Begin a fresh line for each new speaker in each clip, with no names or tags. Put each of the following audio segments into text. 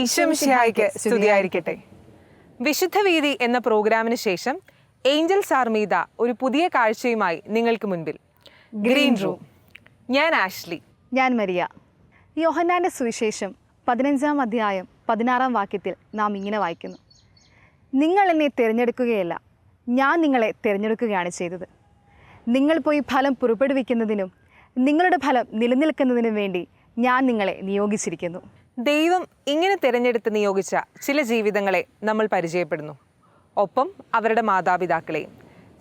ഈശോ മിശിഹായ്ക്ക് സ്തുതിയായിരിക്കട്ടെ. വിശുദ്ധ വീതി എന്ന പ്രോഗ്രാമിന് ശേഷം ഏഞ്ചൽസ് ആർമീത ഒരു പുതിയ കാഴ്ചയുമായി നിങ്ങൾക്ക് മുൻപിൽ. Green room. ഞാൻ ആഷ്ലി.
ഞാൻ മരിയ. യോഹന്നാന്റെ സുവിശേഷം 15-ാം അധ്യായം 16-ാം വാക്യത്തിൽ നാം ഇങ്ങനെ വായിക്കുന്നു: നിങ്ങൾ എന്നെ തിരഞ്ഞെടുക്കുകയല്ല, ഞാൻ നിങ്ങളെ തിരഞ്ഞെടുക്കുകയാണ് ചെയ്തത്. നിങ്ങൾ പോയി ഫലം പുറപ്പെടുവിക്കുന്നതിനും നിങ്ങളുടെ ഫലം നിലനിൽക്കുന്നതിനും വേണ്ടി ഞാൻ നിങ്ങളെ നിയോഗിച്ചിരിക്കുന്നു.
ദൈവം ഇങ്ങനെ തിരഞ്ഞെടുത്ത് നിയോഗിച്ച ചില ജീവിതങ്ങളെ നമ്മൾ പരിചയപ്പെടുന്നു. ഒപ്പം അവരുടെ മാതാപിതാക്കളെയും.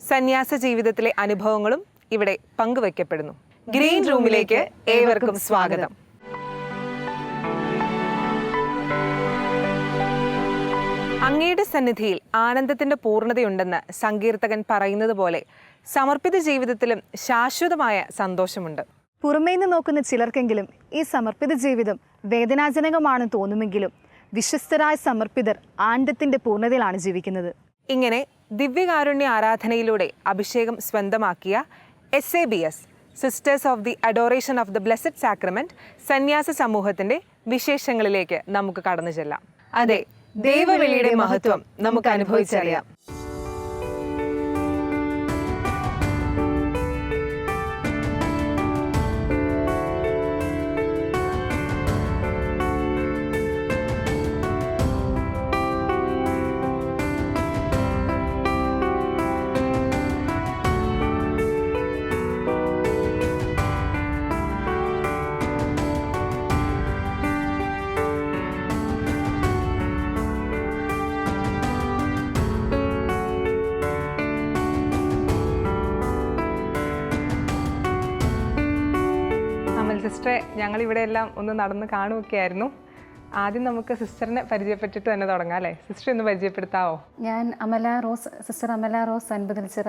സന്യാസ ജീവിതത്തിലെ അനുഭവങ്ങളും ഇവിടെ പങ്കുവയ്ക്കപ്പെടുന്നു. ഗ്രീൻ റൂമിലേക്ക് ഏവർക്കും സ്വാഗതം. അങ്ങയുടെ സന്നിധിയിൽ ആനന്ദത്തിന്റെ പൂർണ്ണതയുണ്ടെന്ന് സങ്കീർത്തകൻ പറയുന്നത് പോലെ സമർപ്പിത ജീവിതത്തിലും ശാശ്വതമായ സന്തോഷമുണ്ട്.
പുറമേ നിന്ന് നോക്കുന്ന ചിലർക്കെങ്കിലും ഈ സമർപ്പിത ജീവിതം വേദനാജനകമാണെന്ന് തോന്നുമെങ്കിലും വിശ്വസ്തരായ സമർപ്പിതർ ആനന്ദത്തിന്റെ പൂർണ്ണതയിലാണ് ജീവിക്കുന്നത്.
ഇങ്ങനെ ദിവ്യകാരുണ്യ ആരാധനയിലൂടെ അഭിഷേകം സ്വന്തമാക്കിയ SABS sisters of the adoration of the blessed sacrament സന്യാസ സമൂഹത്തിന്റെ വിശേഷങ്ങളിലേക്ക് നമുക്ക് കടന്നു ചെല്ലാം. അതെ, ദൈവവിളിയുടെ മഹത്വം നമുക്ക് അനുഭവിച്ചറിയാം. സിസ്റ്ററെ, ഞങ്ങളിവിടെ എല്ലാം ഒന്ന് നടന്ന് കാണുകയൊക്കെയായിരുന്നു. ആദ്യം നമുക്ക് സിസ്റ്ററിനെ പരിചയപ്പെട്ടിട്ട് തന്നെ തുടങ്ങാം അല്ലേ? സിസ്റ്റർ ഒന്ന് പരിചയപ്പെടുത്താവോ?
ഞാൻ സിസ്റ്റർ അമല റോസ് അൻപതിൽച്ചിറ.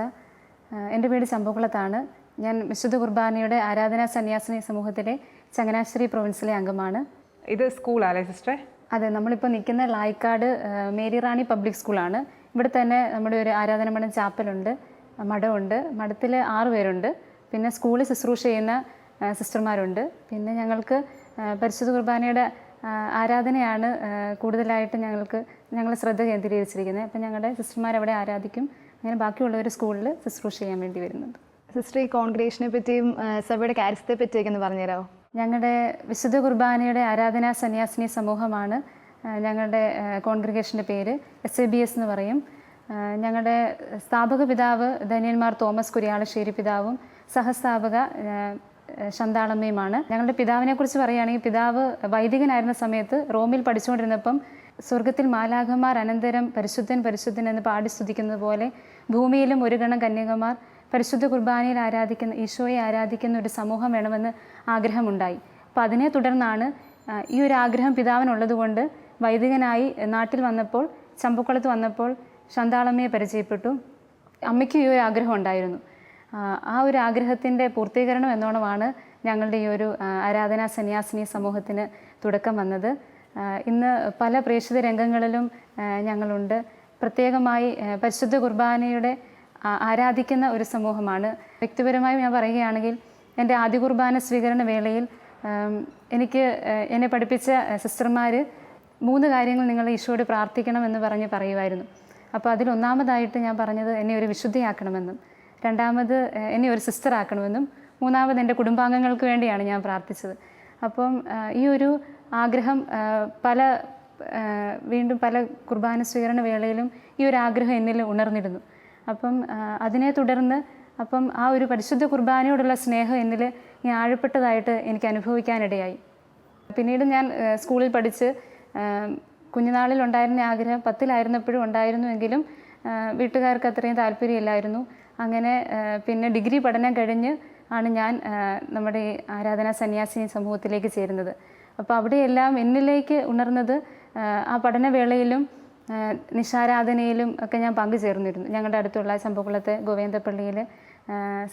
എൻ്റെ വീട് ചമ്പക്കുളത്താണ്. ഞാൻ വിശുദ്ധ കുർബാനയുടെ ആരാധനാ സന്യാസിനി സമൂഹത്തിലെ ചങ്ങനാശ്ശേരി പ്രൊവിൻസിലെ അംഗമാണ്.
ഇത് സ്കൂളാണല്ലേ സിസ്റ്ററെ?
അതെ, നമ്മളിപ്പോൾ നിൽക്കുന്ന ലായിക്കാട് മേരി റാണി പബ്ലിക് സ്കൂളാണ്. ഇവിടെ തന്നെ നമ്മുടെ ഒരു ആരാധന മഠം ചാപ്പലുണ്ട്, മഠമുണ്ട്. മഠത്തിൽ 6 പേരുണ്ട്. പിന്നെ സ്കൂളിൽ ശുശ്രൂഷ ചെയ്യുന്ന സിസ്റ്റർമാരുണ്ട്. പിന്നെ ഞങ്ങൾക്ക് പരിശുദ്ധ കുർബാനയുടെ ആരാധനയാണ് കൂടുതലായിട്ട് ഞങ്ങൾ ശ്രദ്ധ കേന്ദ്രീകരിച്ചിരിക്കുന്നത്. അപ്പം ഞങ്ങളുടെ സിസ്റ്റർമാർ അവിടെ ആരാധിക്കും. അങ്ങനെ ബാക്കിയുള്ളവർ സ്കൂളിൽ ശുശ്രൂഷ ചെയ്യാൻ വേണ്ടി വരുന്നുണ്ട്.
സിസ്റ്റർ, ഈ കോൺഗ്രേഷനെ പറ്റിയും സഭയുടെ കാര്യത്തെ പറ്റിയൊക്കെ ഒന്ന് പറഞ്ഞുതരാമോ?
ഞങ്ങളുടെ വിശുദ്ധ കുർബാനയുടെ ആരാധനാ സന്യാസിനി സമൂഹമാണ് ഞങ്ങളുടെ കോൺഗ്രിഗേഷൻ്റെ പേര്. SABS എന്ന് പറയും. ഞങ്ങളുടെ സ്ഥാപക പിതാവ് ധന്യന്മാർ തോമസ് കുര്യാളശ്ശേരി പിതാവും സഹസ്ഥാപക ശന്താളമ്മയുമാണ്. ഞങ്ങളുടെ പിതാവിനെ കുറിച്ച് പറയുകയാണെങ്കിൽ, പിതാവ് വൈദികനായിരുന്ന സമയത്ത് റോമിൽ പഠിച്ചുകൊണ്ടിരുന്നപ്പം സ്വർഗത്തിൽ മാലാഖമാർ അനന്തരം പരിശുദ്ധൻ പരിശുദ്ധൻ എന്ന് പാടി സ്തുതിക്കുന്നത് പോലെ ഭൂമിയിലും ഒരു ഗണം കന്യകമാർ പരിശുദ്ധ കുർബാനയിൽ ഈശോയെ ആരാധിക്കുന്ന ഒരു സമൂഹം വേണമെന്ന് ആഗ്രഹമുണ്ടായി. അപ്പം അതിനെ തുടർന്നാണ് ഈ ഒരു ആഗ്രഹം പിതാവിനുള്ളതുകൊണ്ട് വൈദികനായി നാട്ടിൽ വന്നപ്പോൾ, ചമ്പക്കുളത്ത് വന്നപ്പോൾ ശന്താളമ്മയെ പരിചയപ്പെട്ടു. അമ്മയ്ക്കും ഈ ഒരു ആഗ്രഹം ഉണ്ടായിരുന്നു. ആ ഒരു ആഗ്രഹത്തിൻ്റെ പൂർത്തീകരണം എന്നോണമാണ് ഞങ്ങളുടെ ഈ ഒരു ആരാധനാ സന്യാസിനി സമൂഹത്തിന് തുടക്കം വന്നത്. ഇന്ന് പല പ്രേക്ഷിത രംഗങ്ങളിലും ഞങ്ങളുണ്ട്. പ്രത്യേകമായി പരിശുദ്ധ കുർബാനയുടെ ആരാധിക്കുന്ന ഒരു സമൂഹമാണ്. വ്യക്തിപരമായി ഞാൻ പറയുകയാണെങ്കിൽ, എൻ്റെ ആദ്യ കുർബാന സ്വീകരണ വേളയിൽ എന്നെ പഠിപ്പിച്ച സിസ്റ്റർമാർ 3 കാര്യങ്ങൾ നിങ്ങൾ ഈശോയോട് പ്രാർത്ഥിക്കണമെന്ന് പറയുമായിരുന്നു. അപ്പോൾ അതിലൊന്നാമതായിട്ട് ഞാൻ പറഞ്ഞത് എന്നെ ഒരു വിശുദ്ധിയാക്കണമെന്നും, രണ്ടാമത് എന്നെ ഒരു സിസ്റ്റർ ആക്കണമെന്നും, മൂന്നാമത് എൻ്റെ കുടുംബാംഗങ്ങൾക്ക് വേണ്ടിയാണ് ഞാൻ പ്രാർത്ഥിച്ചത്. അപ്പം ഈ ഒരു ആഗ്രഹം വീണ്ടും പല കുർബാന സ്വീകരണ വേളയിലും ഈ ഒരു ആഗ്രഹം എന്നിൽ ഉണർന്നിരുന്നു. അപ്പം അതിനെ തുടർന്ന് ആ ഒരു പരിശുദ്ധ കുർബാനയോടുള്ള സ്നേഹം എന്നിൽ ആഴപ്പെട്ടതായിട്ട് എനിക്ക് അനുഭവിക്കാനിടയായി. പിന്നീട് ഞാൻ സ്കൂളിൽ പഠിച്ച് കുഞ്ഞുനാളിൽ ഉണ്ടായിരുന്ന ആഗ്രഹം 10-ലായിരുന്നപ്പോഴും ഉണ്ടായിരുന്നുവെങ്കിലും വീട്ടുകാർക്ക് അത്രയും താല്പര്യമില്ലായിരുന്നു. അങ്ങനെ പിന്നെ ഡിഗ്രി പഠനം കഴിഞ്ഞ് ആണ് ഞാൻ നമ്മുടെ ഈ ആരാധനാ സന്യാസിനി സമൂഹത്തിലേക്ക് ചേരുന്നത്. അപ്പോൾ അവിടെയെല്ലാം എന്നിലേക്ക് ഉണർന്നത് ആ പഠനവേളയിലും നിശാരാധനയിലും ഒക്കെ ഞാൻ പങ്കുചേർന്നിരുന്നു. ഞങ്ങളുടെ അടുത്തുള്ള ചമ്പക്കുളത്തെ ഗോവിന്ദപ്പള്ളിയിൽ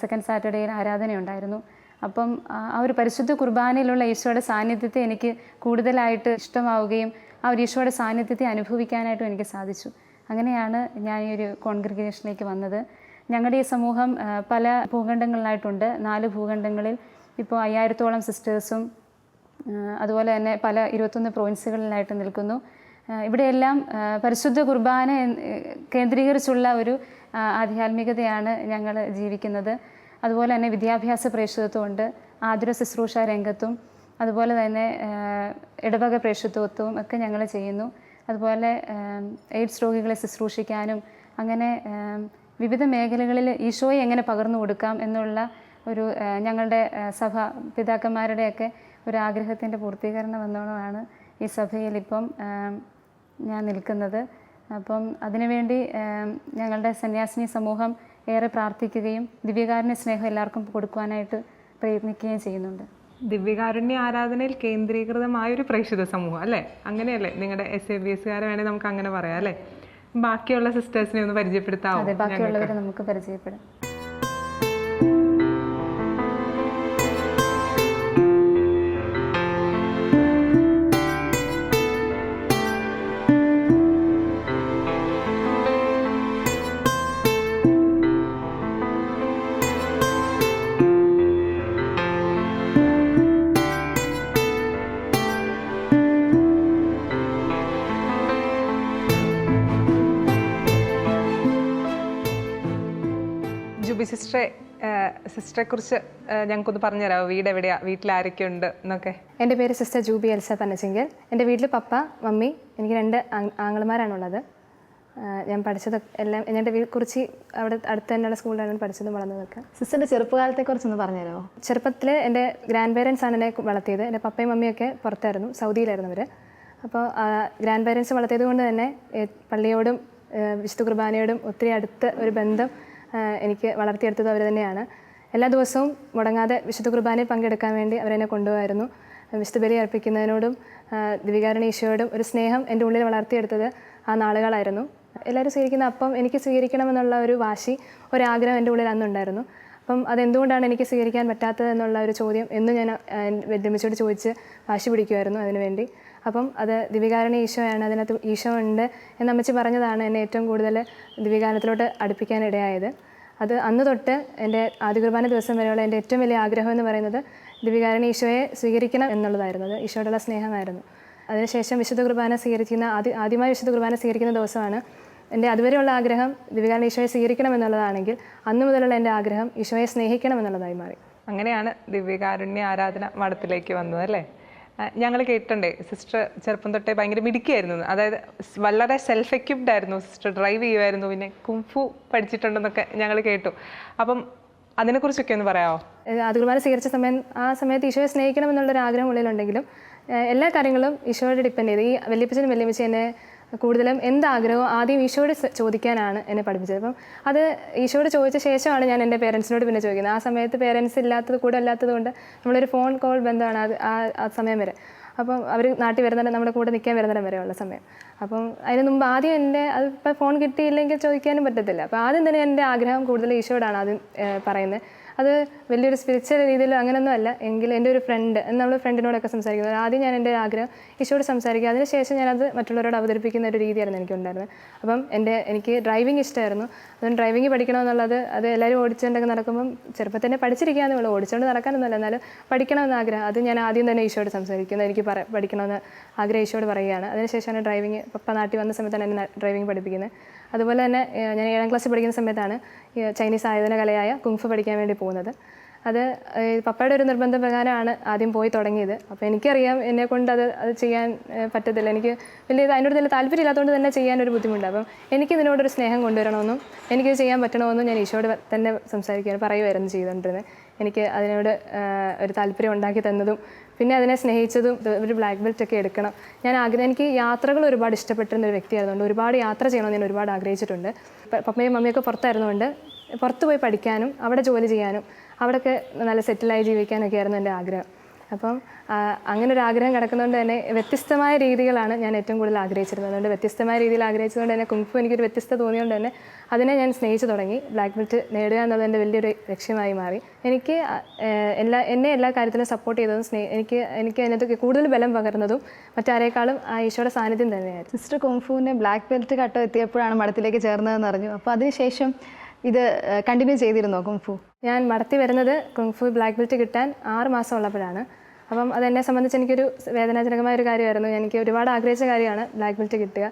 സെക്കൻഡ് സാറ്റർഡേയിൽ ആരാധനയുണ്ടായിരുന്നു. അപ്പം ആ ഒരു പരിശുദ്ധ കുർബാനയിലുള്ള ഈശോയുടെ സാന്നിധ്യത്തെ എനിക്ക് കൂടുതലായിട്ട് ഇഷ്ടമാവുകയും ആ ഒരു ഈശോയുടെ സാന്നിധ്യത്തെ അനുഭവിക്കാനായിട്ടും എനിക്ക് സാധിച്ചു. അങ്ങനെയാണ് ഞാൻ ഈ ഒരു കോൺഗ്രിഗേഷനിലേക്ക് വന്നത്. ഞങ്ങളുടെ ഈ സമൂഹം പല ഭൂഖണ്ഡങ്ങളിലായിട്ടുണ്ട്. 4 ഭൂഖണ്ഡങ്ങളിൽ ഇപ്പോൾ 5000-ഓളം സിസ്റ്റേഴ്സും അതുപോലെ തന്നെ പല 21 പ്രോവിൻസുകളിലായിട്ട് നിൽക്കുന്നു. ഇവിടെയെല്ലാം പരിശുദ്ധ കുർബാന കേന്ദ്രീകരിച്ചുള്ള ഒരു ആധ്യാത്മികതയാണ് ഞങ്ങൾ ജീവിക്കുന്നത്. അതുപോലെ തന്നെ വിദ്യാഭ്യാസ പ്രേക്ഷിതത്വമുണ്ട്, ആതുര ശുശ്രൂഷ രംഗത്തും അതുപോലെ തന്നെ ഇടവക പ്രേക്ഷിതത്വവും ഒക്കെ ഞങ്ങൾ ചെയ്യുന്നു. അതുപോലെ എയ്ഡ്സ് രോഗികളെ ശുശ്രൂഷിക്കാനും അങ്ങനെ വിവിധ മേഖലകളിൽ ഈശോയെ എങ്ങനെ പകർന്നു കൊടുക്കാം എന്നുള്ള ഒരു ഞങ്ങളുടെ സഭ പിതാക്കന്മാരുടെയൊക്കെ ഒരു ആഗ്രഹത്തിൻ്റെ പൂർത്തീകരണം എന്നോണമാണ് ഈ സഭയിൽ ഇപ്പം ഞാൻ നിൽക്കുന്നത്. അപ്പം അതിനുവേണ്ടി ഞങ്ങളുടെ സന്യാസിനി സമൂഹം ഏറെ പ്രാർത്ഥിക്കുകയും ദിവ്യകാരുണ്യ സ്നേഹം എല്ലാവർക്കും കൊടുക്കുവാനായിട്ട് പ്രയത്നിക്കുകയും ചെയ്യുന്നുണ്ട്.
ദിവ്യകാരുണ്യ ആരാധനയിൽ കേന്ദ്രീകൃതമായൊരു പ്രേക്ഷിത സമൂഹം അല്ലേ? അങ്ങനെയല്ലേ നിങ്ങളുടെ SABS വേണേൽ നമുക്ക് അങ്ങനെ പറയാം അല്ലേ? ബാക്കിയുള്ള സിസ്റ്റേഴ്സിനെ ഒന്ന് പരിചയപ്പെടുത്താമോ?
അതെ, ബാക്കിയുള്ളവരെ നമുക്ക് പരിചയപ്പെടാം.
ജൂബി സിസ്റ്ററെ കുറിച്ച് ഞങ്ങൾക്കൊന്ന് പറഞ്ഞുതരാമോ? വീട് എവിടെയാ, വീട്ടിൽ ആരൊക്കെ ഉണ്ട് എന്നൊക്കെ?
എൻ്റെ പേര് സിസ്റ്റർ ജൂബി എൽസ പനച്ചിങ്കൽ. എൻ്റെ വീട്ടിൽ പപ്പ, മമ്മി, എനിക്ക് 2 ആങ്ങളമാരാണുള്ളത്. ഞാൻ പഠിച്ചത് എല്ലാം എൻ്റെ കുറിച്ച് അവിടെ അടുത്ത് തന്നെയുള്ള സ്കൂളിലാണ് പഠിച്ചതും വളർന്നതൊക്കെ.
സിസ്റ്ററിൻ്റെ ചെറുപ്പകാലത്തെക്കുറിച്ചൊന്ന് പറഞ്ഞുതരാമോ?
ചെറുപ്പത്തിൽ എൻ്റെ ഗ്രാൻഡ് പേരൻസ് ആണ് എന്നെ വളർത്തിയത്. എൻ്റെ പപ്പയും മമ്മിയൊക്കെ പുറത്തായിരുന്നു, സൗദിയിലായിരുന്നു അവർ. അപ്പോൾ ഗ്രാൻഡ് പേരൻസ് വളർത്തിയത് കൊണ്ട് തന്നെ പള്ളിയോടും വിശുദ്ധ കുർബാനയോടും ഒത്തിരി അടുത്ത ഒരു ബന്ധം എനിക്ക് വളർത്തിയെടുത്തത് അവർ തന്നെയാണ്. എല്ലാ ദിവസവും മുടങ്ങാതെ വിശുദ്ധ കുർബാനയിൽ പങ്കെടുക്കാൻ വേണ്ടി അവരെന്നെ കൊണ്ടുപോകായിരുന്നു. വിശുദ്ധ ബലി അർപ്പിക്കുന്നതിനോടും ദിവ്യകാരുണ്യ ഈശോയോടും ഒരു സ്നേഹം എൻ്റെ ഉള്ളിൽ വളർത്തിയെടുത്തത് ആ നാളുകളായിരുന്നു. എല്ലാവരും സ്വീകരിക്കുന്ന അപ്പം എനിക്ക് സ്വീകരിക്കണമെന്നുള്ള ഒരു വാശി, ഒരാഗ്രഹം എൻ്റെ ഉള്ളിൽ അന്നുണ്ടായിരുന്നു. അപ്പം അതെന്തുകൊണ്ടാണ് എനിക്ക് സ്വീകരിക്കാൻ പറ്റാത്തത് എന്നുള്ള ഒരു ചോദ്യം എന്നും ഞാൻ വല്യമ്മച്ചോട് ചോദിച്ച് വാശി പിടിക്കുമായിരുന്നു അതിനുവേണ്ടി. അപ്പം അത് ദിവ്യകാരുണ്യ ഈശോയാണ്, അതിനകത്ത് ഈശോ ഉണ്ട് എന്ന് അമ്മച്ചി പറഞ്ഞതാണ് എന്നെ ഏറ്റവും കൂടുതൽ ദിവ്യകാരണത്തിലോട്ട് അടുപ്പിക്കാനിടയായത്. അത് അന്ന് തൊട്ട് എൻ്റെ ആദ്യ കുർബാന ദിവസം വരെയുള്ള എൻ്റെ ഏറ്റവും വലിയ ആഗ്രഹം എന്ന് പറയുന്നത് ദിവ്യകാരുണ്യ ഈശോയെ സ്വീകരിക്കണം എന്നുള്ളതായിരുന്നു. അത് ഈശോയോടുള്ള സ്നേഹമായിരുന്നു. അതിനുശേഷം വിശുദ്ധ കുർബാന സ്വീകരിക്കുന്ന ആദ്യമായി വിശുദ്ധ കുർബാന സ്വീകരിക്കുന്ന ദിവസമാണ് എൻ്റെ അതുവരെയുള്ള ആഗ്രഹം ദിവ്യകാരുണ്യ ഈശോയെ സ്വീകരിക്കണം എന്നുള്ളതാണെങ്കിൽ അന്ന് മുതലുള്ള എൻ്റെ ആഗ്രഹം ഈശോയെ സ്നേഹിക്കണം എന്നുള്ളതായി മാറി.
അങ്ങനെയാണ് ദിവ്യകാരുണ്യ ആരാധന മഠത്തിലേക്ക് വന്നത് അല്ലേ? ഞങ്ങൾ കേട്ടിട്ടുണ്ടേ സിസ്റ്റർ ചെറുപ്പം തൊട്ടേ ഭയങ്കര മിടുക്കിയായിരുന്നു. അതായത് വളരെ സെൽഫ് എക്യുപ്ഡ് ആയിരുന്നു സിസ്റ്റർ, ഡ്രൈവ് ചെയ്യുമായിരുന്നു, പിന്നെ കുംഫു പഠിച്ചിട്ടുണ്ടെന്നൊക്കെ ഞങ്ങൾ കേട്ടു. അപ്പം അതിനെക്കുറിച്ചൊക്കെ ഒന്ന് പറയാമോ?
ആദ്യ കുർബാന സ്വീകരിച്ച ആ സമയത്ത് ഈശോയെ സ്നേഹിക്കണം എന്നുള്ളൊരു ആഗ്രഹം ഉള്ളിലുണ്ടെങ്കിലും എല്ലാ കാര്യങ്ങളും ഈശോയോട് ഡിപ്പെൻഡ് ചെയ്ത് ഈ വല്യപ്പച്ചനും വല്യമ്മച്ചി എന്നെ കൂടുതലും എന്താഗ്രഹവും ആദ്യം ഈശോയോട് ചോദിക്കാനാണ് എന്നെ പഠിപ്പിച്ചത്. അപ്പം അത് ഈശോയോട് ചോദിച്ച ശേഷമാണ് ഞാൻ എൻ്റെ പേരൻസിനോട് പിന്നെ ചോദിക്കുന്നത്. ആ സമയത്ത് പേരൻസ് കൂടെ അല്ലാത്തത് കൊണ്ട് നമ്മളൊരു ഫോൺ കോൾ ബന്ധമാണ് ആ സമയം വരെ. അപ്പം അവർ നാട്ടിൽ വരുന്നിടം നമ്മുടെ കൂടെ നിൽക്കാൻ വരുന്നിടം വരെയുള്ള സമയം. അപ്പം അതിന് മുമ്പ് ആദ്യം അതിപ്പോൾ ഫോൺ കിട്ടിയില്ലെങ്കിൽ ചോദിക്കാനും പറ്റത്തില്ല. അപ്പോൾ ആദ്യം തന്നെ എൻ്റെ ആഗ്രഹം കൂടുതൽ ഈശോയോടാണ് ആദ്യം പറയുന്നത്. അത് വലിയൊരു സ്പിരിച്വൽ രീതിയിൽ അങ്ങനെയൊന്നും അല്ല എങ്കിൽ എൻ്റെ ഒരു ഫ്രണ്ട് എന്നുള്ള ഫ്രണ്ടിനോടൊക്കെ സംസാരിക്കുന്നത്. ആദ്യം ഞാൻ എൻ്റെ ആഗ്രഹം ഈശോയോട് സംസാരിക്കുക, അതിനുശേഷം ഞാനത് മറ്റുള്ളവരോട് അവതരിപ്പിക്കുന്ന ഒരു രീതിയായിരുന്നു എനിക്കുണ്ടായിരുന്നത്. അപ്പം എനിക്ക് ഡ്രൈവിംഗ് ഇഷ്ടമായിരുന്നു. അതുകൊണ്ട് ഡ്രൈവിംഗ് പഠിക്കണമെന്നുള്ളത് അത് എല്ലാവരും ഓടിച്ചുകൊണ്ടൊക്കെ നടക്കുമ്പം ചെറുപ്പം തന്നെ പഠിച്ചിരിക്കാന്നേ ഉള്ളൂ, ഓടിച്ചുകൊണ്ട് നടക്കാനൊന്നുമല്ല, എന്നാലും പഠിക്കണമെന്ന് ആഗ്രഹം. അത് ഞാൻ ആദ്യം തന്നെ ഈശോയോട് സംസാരിക്കുന്നത്, എനിക്ക് പഠിക്കണമെന്ന് ആഗ്രഹം ഈശോയോട് പറയുകയാണ്. അതിനുശേഷമാണ് ഡ്രൈവിംഗ് പപ്പ നാട്ടിൽ വന്ന സമയത്താണ് എന്നെ ഡ്രൈവിംഗ് പഠിപ്പിക്കുന്നത്. അതുപോലെ തന്നെ ഞാൻ 7ാം ക്ലാസ്സിൽ പഠിക്കുന്ന സമയത്താണ് ചൈനീസ് ആയോധന കലയായ കുങ്ഫു പഠിക്കാൻ വേണ്ടി പോകുന്നത്. അത് പപ്പയുടെ ഒരു നിർബന്ധ പ്രകാരമാണ് ആദ്യം പോയി തുടങ്ങിയത്. അപ്പോൾ എനിക്കറിയാം എന്നെക്കൊണ്ട് അത് ചെയ്യാൻ പറ്റത്തില്ല, എനിക്ക് അതിനോട് വലിയ താല്പര്യമില്ലാത്തതുകൊണ്ട് തന്നെ ചെയ്യാനൊരു ബുദ്ധിമുട്ട്. അപ്പം എനിക്ക് ഇതിനോടൊരു സ്നേഹം കൊണ്ടുവരണമെന്നും എനിക്കിത് ചെയ്യാൻ പറ്റണമെന്നും ഞാൻ ഈശോയോട് തന്നെ പറയുമായിരുന്നു ചെയ്തുകൊണ്ടിരുന്നത്. എനിക്ക് അതിനോട് ഒരു താല്പര്യം ഉണ്ടാക്കി തന്നതും പിന്നെ അതിനെ സ്നേഹിച്ചതും ഒരു ബ്ലാക്ക് ബെൽറ്റ് ഒക്കെ എടുക്കണം. എനിക്ക് യാത്രകൾ ഒരുപാട് ഇഷ്ടപ്പെട്ടിരുന്ന ഒരു വ്യക്തിയായതുകൊണ്ട് ഒരുപാട് യാത്ര ചെയ്യണമെന്ന് ഞാൻ ഒരുപാട് ആഗ്രഹിച്ചിട്ടുണ്ട്. പപ്പയും മമ്മിയൊക്കെ പുറത്തായിരുന്നുകൊണ്ട് പുറത്ത് പോയി പഠിക്കാനും അവിടെ ജോലി ചെയ്യാനും അവിടെയൊക്കെ നല്ല സെറ്റിലായി ജീവിക്കാനൊക്കെ ആയിരുന്നു എൻ്റെ ആഗ്രഹം. അപ്പം അങ്ങനെ ഒരു ആഗ്രഹം കിടക്കുന്നതുകൊണ്ട് തന്നെ വ്യത്യസ്തമായ രീതികളാണ് ഞാൻ ഏറ്റവും കൂടുതൽ ആഗ്രഹിച്ചിരുന്നത്. അതുകൊണ്ട് വ്യത്യസ്തമായ രീതിയിൽ ആഗ്രഹിച്ചതുകൊണ്ട് തന്നെ കുങ്ഫു എനിക്കൊരു വ്യത്യസ്തത തോന്നിയതുകൊണ്ട് തന്നെ അതിനെ ഞാൻ സ്നേഹിച്ചു തുടങ്ങി. ബ്ലാക്ക് ബെൽറ്റ് നേടുക എന്നുള്ളത് എൻ്റെ വലിയൊരു ലക്ഷ്യമായി മാറി. എനിക്ക് എന്നെ എല്ലാ കാര്യത്തിലും സപ്പോർട്ട് ചെയ്തതും എനിക്ക് അതിനകത്ത് കൂടുതൽ ബലം പകർന്നതും മറ്റാരേക്കാളും ആ ഈശോയുടെ സാന്നിധ്യം തന്നെയായിരുന്നു.
സിസ്റ്റർ കുങ്ഫുവിൻ്റെ ബ്ലാക്ക് ബെൽറ്റ് കട്ടം എത്തിയപ്പോഴാണ് മഠത്തിലേക്ക് ചേർന്നതെന്ന് അറിഞ്ഞു. അപ്പോൾ അതിനുശേഷം ഇത് കണ്ടിന്യൂ ചെയ്തിരുന്നോ കുങ്ഫു?
ഞാൻ മടത്തി വരുന്നത് കുങ്ഫു ബ്ലാക്ക് ബെൽറ്റ് കിട്ടാൻ 6 മാസം ഉള്ളപ്പോഴാണ്. അപ്പം അതെന്നെ സംബന്ധിച്ച് എനിക്കൊരു വേദനാജനകമായ ഒരു കാര്യമായിരുന്നു. എനിക്ക് ഒരുപാട് ആഗ്രഹിച്ച കാര്യമാണ് ബ്ലാക്ക് ബെൽറ്റ് കിട്ടുക.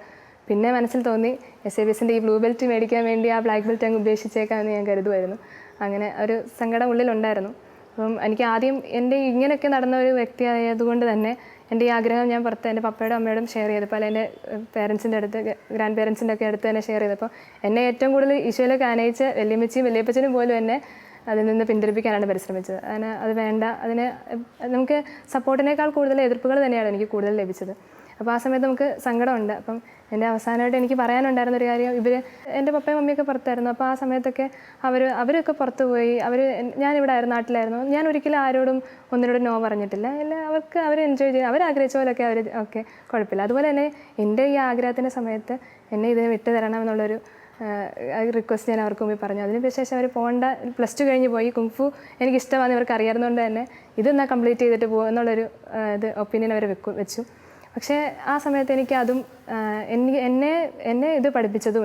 പിന്നെ മനസ്സിൽ തോന്നി SABSൻ്റെ ഈ ബ്ലൂ ബെൽറ്റ് മേടിക്കാൻ വേണ്ടി ആ ബ്ലാക്ക് ബെൽറ്റ് അങ്ങ് ഉപേക്ഷിച്ചേക്കാമെന്ന് ഞാൻ കരുതുമായിരുന്നു. അങ്ങനെ ഒരു സങ്കടം ഉള്ളിലുണ്ടായിരുന്നു. അപ്പം എനിക്ക് ആദ്യം എൻ്റെ ഇങ്ങനെയൊക്കെ നടന്ന ഒരു വ്യക്തിയായതുകൊണ്ട് തന്നെ എൻ്റെ ഈ ആഗ്രഹം ഞാൻ പുറത്ത് എൻ്റെ പപ്പയോടും അമ്മയോടും ഷെയർ ചെയ്തപ്പോൾ, എൻ്റെ പേരൻസിൻ്റെ അടുത്ത്, ഗ്രാൻഡ് പേരൻസിൻ്റെ ഒക്കെ അടുത്ത് തന്നെ ഷെയർ ചെയ്തപ്പോൾ എന്നെ ഏറ്റവും കൂടുതൽ ഈശോയിലേക്ക് ആനയിച്ച വല്യമ്മച്ചിയും വല്യപ്പച്ചനും പോലും എന്നെ അതിൽ നിന്ന് പിന്തിരിപ്പിക്കാനാണ് പരിശ്രമിച്ചത്. അത് വേണ്ട, നമുക്ക് സപ്പോർട്ടിനേക്കാൾ കൂടുതൽ എതിർപ്പുകൾ തന്നെയാണ് എനിക്ക് കൂടുതൽ ലഭിച്ചത്. അപ്പോൾ ആ സമയത്ത് നമുക്ക് സങ്കടമുണ്ട്. അപ്പം എൻ്റെ അവസാനമായിട്ട് എനിക്ക് പറയാനുണ്ടായിരുന്ന ഒരു കാര്യം, എൻ്റെ പപ്പയും മമ്മിയൊക്കെ പുറത്തായിരുന്നു. അപ്പോൾ ആ സമയത്തൊക്കെ അവരൊക്കെ പുറത്ത് പോയി, ഞാനിവിടെ ആയിരുന്നു, നാട്ടിലായിരുന്നു. ഞാൻ ഒരിക്കലും ആരോടും ഒന്നിനോടും നോ പറഞ്ഞിട്ടില്ല. അവർ എൻജോയ് ചെയ്ത് അവരാഗ്രഹിച്ച പോലെയൊക്കെ ഓക്കെ, കുഴപ്പമില്ല. അതുപോലെ തന്നെ എൻ്റെ ഈ ആഗ്രഹത്തിൻ്റെ സമയത്ത് എന്നെ ഇതിനെ വിട്ടു തരണം എന്നുള്ളൊരു റിക്വസ്റ്റ് ഞാൻ അവർക്ക് മുമ്പിൽ പറഞ്ഞു. അതിനുശേഷം അവർ പോകേണ്ട, +2 കഴിഞ്ഞ് പോയി. കുങ്ഫു എനിക്കിഷ്ടമാണെന്ന് ഇവർക്ക് അറിയാവുന്നതുകൊണ്ട് തന്നെ ഇതെന്നാൽ കംപ്ലീറ്റ് ചെയ്തിട്ട് പോകും എന്നുള്ളൊരു ഒപ്പീനിയൻ അവർ വെച്ചു. പക്ഷേ ആ സമയത്ത് എനിക്ക് അതും എന്നെ ഇത് പഠിപ്പിച്ചതും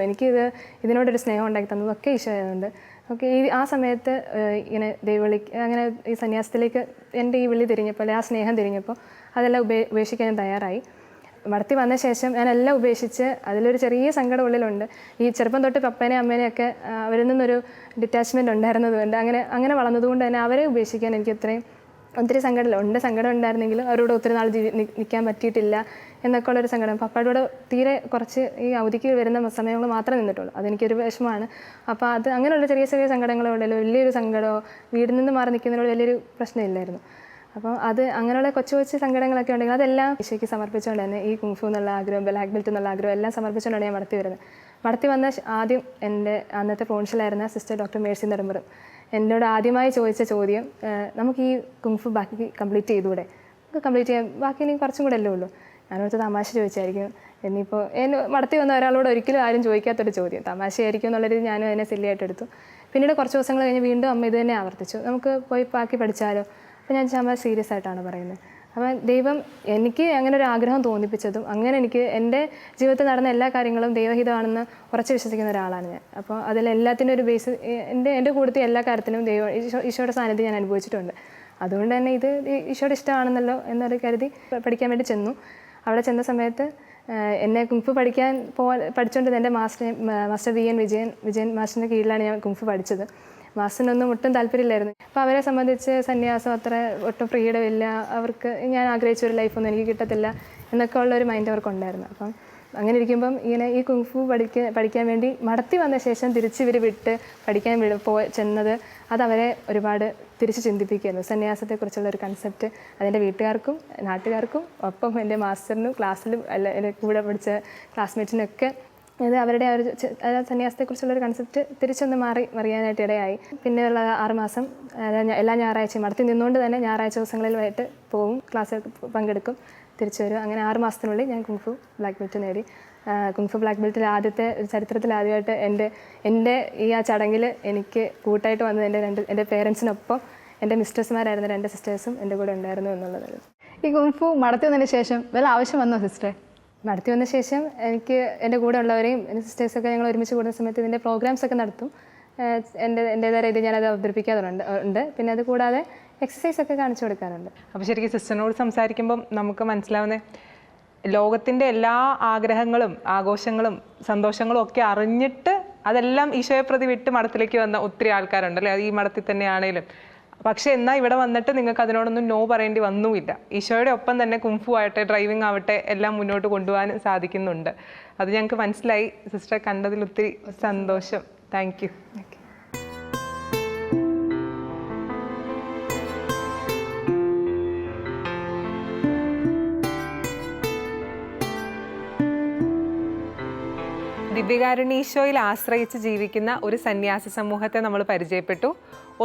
ഇതിനോടൊരു സ്നേഹം ഉണ്ടാക്കി തന്നതും ഒക്കെ ഈശോ ആയതുകൊണ്ട് ഓക്കെ. ആ സമയത്ത് ഇങ്ങനെ അങ്ങനെ ഈ സന്യാസത്തിലേക്ക് എൻ്റെ ഈ വിളി തിരിഞ്ഞപ്പോൾ, ആ സ്നേഹം തിരിഞ്ഞപ്പോൾ അതെല്ലാം ഉപേക്ഷിക്കാൻ ഞാൻ തയ്യാറായി. മടത്തി വന്ന ശേഷം ഞാനെല്ലാം ഉപേക്ഷിച്ച്, അതിലൊരു ചെറിയ സങ്കടം ഉള്ളിലുണ്ട്. ഈ ചെറുപ്പം തൊട്ട് പപ്പേനെയും അമ്മേനെയൊക്കെ അവരിൽ നിന്നൊരു ഡിറ്റാച്ച്മെൻറ്റ് ഉണ്ടായിരുന്നതുകൊണ്ട്, അങ്ങനെ വളർന്നതുകൊണ്ട് തന്നെ അവരെ ഉപേക്ഷിക്കാൻ എനിക്ക് ഒത്തിരി സങ്കടം ഉണ്ടായിരുന്നെങ്കിലും അവരോട് ഒത്തിരി നാൾ നിൽക്കാൻ പറ്റിയിട്ടില്ല എന്നൊക്കെ ഉള്ളൊരു സങ്കടം. പപ്പയുടെ തീരെ കുറച്ച് ഈ അവധിക്ക് വരുന്ന സമയങ്ങൾ മാത്രമേ നിന്നിട്ടുള്ളൂ. അതെനിക്കൊരു വിഷമമാണ്. അപ്പോൾ അങ്ങനെയുള്ള ചെറിയ ചെറിയ സങ്കടങ്ങളുള്ളൂ. വലിയൊരു സങ്കടമോ വീടിൽ നിന്ന് മാറി നിൽക്കുന്നതിനോട് വലിയൊരു പ്രശ്നമില്ലായിരുന്നു. അപ്പം അങ്ങനെയുള്ള കൊച്ചു കൊച്ചു സങ്കടങ്ങളൊക്കെ ഉണ്ടെങ്കിൽ അതെല്ലാം ഈശോയ്ക്ക് സമർപ്പിച്ചുകൊണ്ട് തന്നെ ഈ കുങ്ഫു എന്നുള്ള ആഗ്രഹം, ബ്ലാക്ക് ബെൽറ്റ് എന്നുള്ള ആഗ്രഹം എല്ലാം സമർപ്പിച്ചുകൊണ്ടാണ് ഞാൻ മടത്തി വന്ന ആദ്യം എൻ്റെ അന്നത്തെ പ്രൊവിൻഷ്യലായിരുന്ന സിസ്റ്റർ ഡോക്ടർ മേഴ്സി നെടുമ്പറും എന്നോട് ആദ്യമായി ചോദിച്ച ചോദ്യം, നമുക്ക് ഈ കുങ്ഫു ബാക്കി കംപ്ലീറ്റ് ചെയ്തുകൂടെ, കംപ്ലീറ്റ് ചെയ്യാൻ ബാക്കി ഇനി കുറച്ചും കൂടെ അല്ലേ ഉള്ളൂ. ഞാനോടത്ത് തമാശ ചോദിച്ചായിരിക്കും. എന്നിപ്പോൾ മടത്തി വന്ന ഒരാളോട് ഒരിക്കലും ആരും ചോദിക്കാത്തൊരു ചോദ്യം, തമാശയായിരിക്കും എന്നുള്ളൊരു ഞാനും അതിനെ സില്ലിയായിട്ട് എടുത്തു. പിന്നീട് കുറച്ച് ദിവസങ്ങൾ കഴിഞ്ഞ് വീണ്ടും അമ്മ ഇത് തന്നെ ആവർത്തിച്ചു, നമുക്ക് പോയി ബാക്കി പഠിച്ചാലോ. അപ്പോൾ ഞാൻ ചമ്മ സീരിയസ് ആയിട്ടാണ് പറയുന്നത്. അപ്പം ദൈവം എനിക്ക് അങ്ങനെ ഒരു ആഗ്രഹം തോന്നിപ്പിച്ചതും, അങ്ങനെ എനിക്ക് എൻ്റെ ജീവിതത്തിൽ നടന്ന എല്ലാ കാര്യങ്ങളും ദൈവഹിതമാണെന്ന് ഉറച്ച് വിശ്വസിക്കുന്ന ഒരാളാണ് ഞാൻ. അപ്പോൾ അതിലെല്ലാത്തിനും ഒരു ബേസ്, എൻ്റെ കൂടുതൽ എല്ലാ കാര്യത്തിനും ഈശോയുടെ സാന്നിധ്യം ഞാൻ അനുഭവിച്ചിട്ടുണ്ട്. അതുകൊണ്ട് തന്നെ ഇത് ഈശോയുടെ ഇഷ്ടമാണെന്നല്ലോ എന്നൊരു കരുതി പഠിക്കാൻ വേണ്ടി ചെന്നു. അവിടെ ചെന്ന സമയത്ത് എന്നെ കുങ്ഫു പഠിച്ചുകൊണ്ടിരുന്ന എൻ്റെ മാസ്റ്റർ വിജയൻ മാസ്റ്ററിൻ്റെ കീഴിലാണ് ഞാൻ കുങ്ഫു പഠിച്ചത്. മാസ്റ്ററിനൊന്നും ഒട്ടും താല്പര്യമില്ലായിരുന്നു. അപ്പോൾ അവരെ സംബന്ധിച്ച് സന്യാസം അത്ര ഒട്ടും ഫ്രീഡം ഇല്ല, അവർക്ക് ഞാൻ ആഗ്രഹിച്ച ഒരു ലൈഫൊന്നും എനിക്ക് കിട്ടത്തില്ല എന്നൊക്കെ ഉള്ളൊരു മൈൻഡ് അവർക്കുണ്ടായിരുന്നു. അപ്പം അങ്ങനെ ഇരിക്കുമ്പം ഇങ്ങനെ ഈ കുങ്ഫു പഠിക്കാൻ വേണ്ടി മടത്തി വന്ന ശേഷം തിരിച്ച് ഇവർ വിട്ട് പഠിക്കാൻ ചെന്നത് അതവരെ ഒരുപാട് തിരിച്ച് ചിന്തിപ്പിക്കുകയായിരുന്നു. സന്യാസത്തെക്കുറിച്ചുള്ള ഒരു കൺസെപ്റ്റ് അതിൻ്റെ വീട്ടുകാർക്കും നാട്ടുകാർക്കും ഒപ്പം എൻ്റെ മാസ്റ്ററിനും ക്ലാസ്സിലും എൻ്റെ കൂടെ പഠിച്ച ക്ലാസ്മേറ്റ്സിനൊക്കെ ഇത് അവരുടെ ഒരു സന്യാസത്തെക്കുറിച്ചുള്ളൊരു കൺസെപ്റ്റ് തിരിച്ചൊന്ന് മറിയാനായിട്ട് ഇടയായി. പിന്നെയുള്ള 6 മാസം എല്ലാ ഞായറാഴ്ചയും മടത്തി നിന്നുകൊണ്ട് തന്നെ ഞായറാഴ്ച ദിവസങ്ങളിലായിട്ട് പോവും, ക്ലാസ്സിൽ പങ്കെടുക്കും, തിരിച്ചു വരും. അങ്ങനെ 6 മാസത്തിനുള്ളിൽ ഞാൻ കുങ്ഫു ബ്ലാക്ക് ബെൽറ്റ് നേടി. കുങ്ഫു ബ്ലാക്ക് ബെൽറ്റിൽ ചരിത്രത്തിൽ ആദ്യമായിട്ട് എൻ്റെ ഈ ചടങ്ങിൽ എനിക്ക് കൂട്ടായിട്ട് വന്നത് എൻ്റെ പേരൻസിനൊപ്പം എൻ്റെ മിസ്റ്റേഴ്സുമാരായിരുന്ന 2 സിസ്റ്റേഴ്സും എൻ്റെ കൂടെ ഉണ്ടായിരുന്നു എന്നുള്ളത്.
ഈ കുങ്ഫു മടത്തി വന്നതിന് ശേഷം വല്ല ആവശ്യം വന്നോ സിസ്റ്ററെ?
നടത്തി വന്ന ശേഷം എനിക്ക് എൻ്റെ കൂടെ ഉള്ളവരെയും എൻ്റെ സിസ്റ്റേഴ്സൊക്കെ ഞങ്ങൾ ഒരുമിച്ച് കൂടുന്ന സമയത്ത് ഇതിൻ്റെ പ്രോഗ്രാംസൊക്കെ നടത്തും. എൻ്റേതായ രീതിയിൽ ഞാനത് അവതരിപ്പിക്കാറുണ്ട്. പിന്നെ അത് കൂടാതെ എക്സസൈസൊക്കെ കാണിച്ചു കൊടുക്കാറുണ്ട്.
അപ്പോൾ ശരിക്കും സിസ്റ്ററിനോട് സംസാരിക്കുമ്പം നമുക്ക് മനസ്സിലാവുന്ന ലോകത്തിൻ്റെ എല്ലാ ആഗ്രഹങ്ങളും ആഘോഷങ്ങളും സന്തോഷങ്ങളും ഒക്കെ അറിഞ്ഞിട്ട് അതെല്ലാം ഈശോയെ പ്രതി വിട്ട് മഠത്തിലേക്ക് വന്ന ഒത്തിരി ആൾക്കാരുണ്ടല്ലേ, അത് ഈ മഠത്തിൽ തന്നെയാണേലും. പക്ഷെ എന്നാൽ ഇവിടെ വന്നിട്ട് നിങ്ങൾക്ക് അതിനോടൊന്നും നോ പറയേണ്ടി വന്നുമില്ല. ഈശോയുടെ ഒപ്പം തന്നെ കുങ്ഫു ആവട്ടെ, ഡ്രൈവിംഗ് ആവട്ടെ എല്ലാം മുന്നോട്ട് കൊണ്ടുപോകാൻ സാധിക്കുന്നുണ്ട്. അത് ഞങ്ങൾക്ക് മനസ്സിലായി. സിസ്റ്ററെ കണ്ടതിൽ ഒത്തിരി സന്തോഷം. Thank you. ദിവ്യകാരുണ്യ ആശ്രയിച്ച് ജീവിക്കുന്ന ഒരു സന്യാസ സമൂഹത്തെ നമ്മൾ പരിചയപ്പെട്ടു.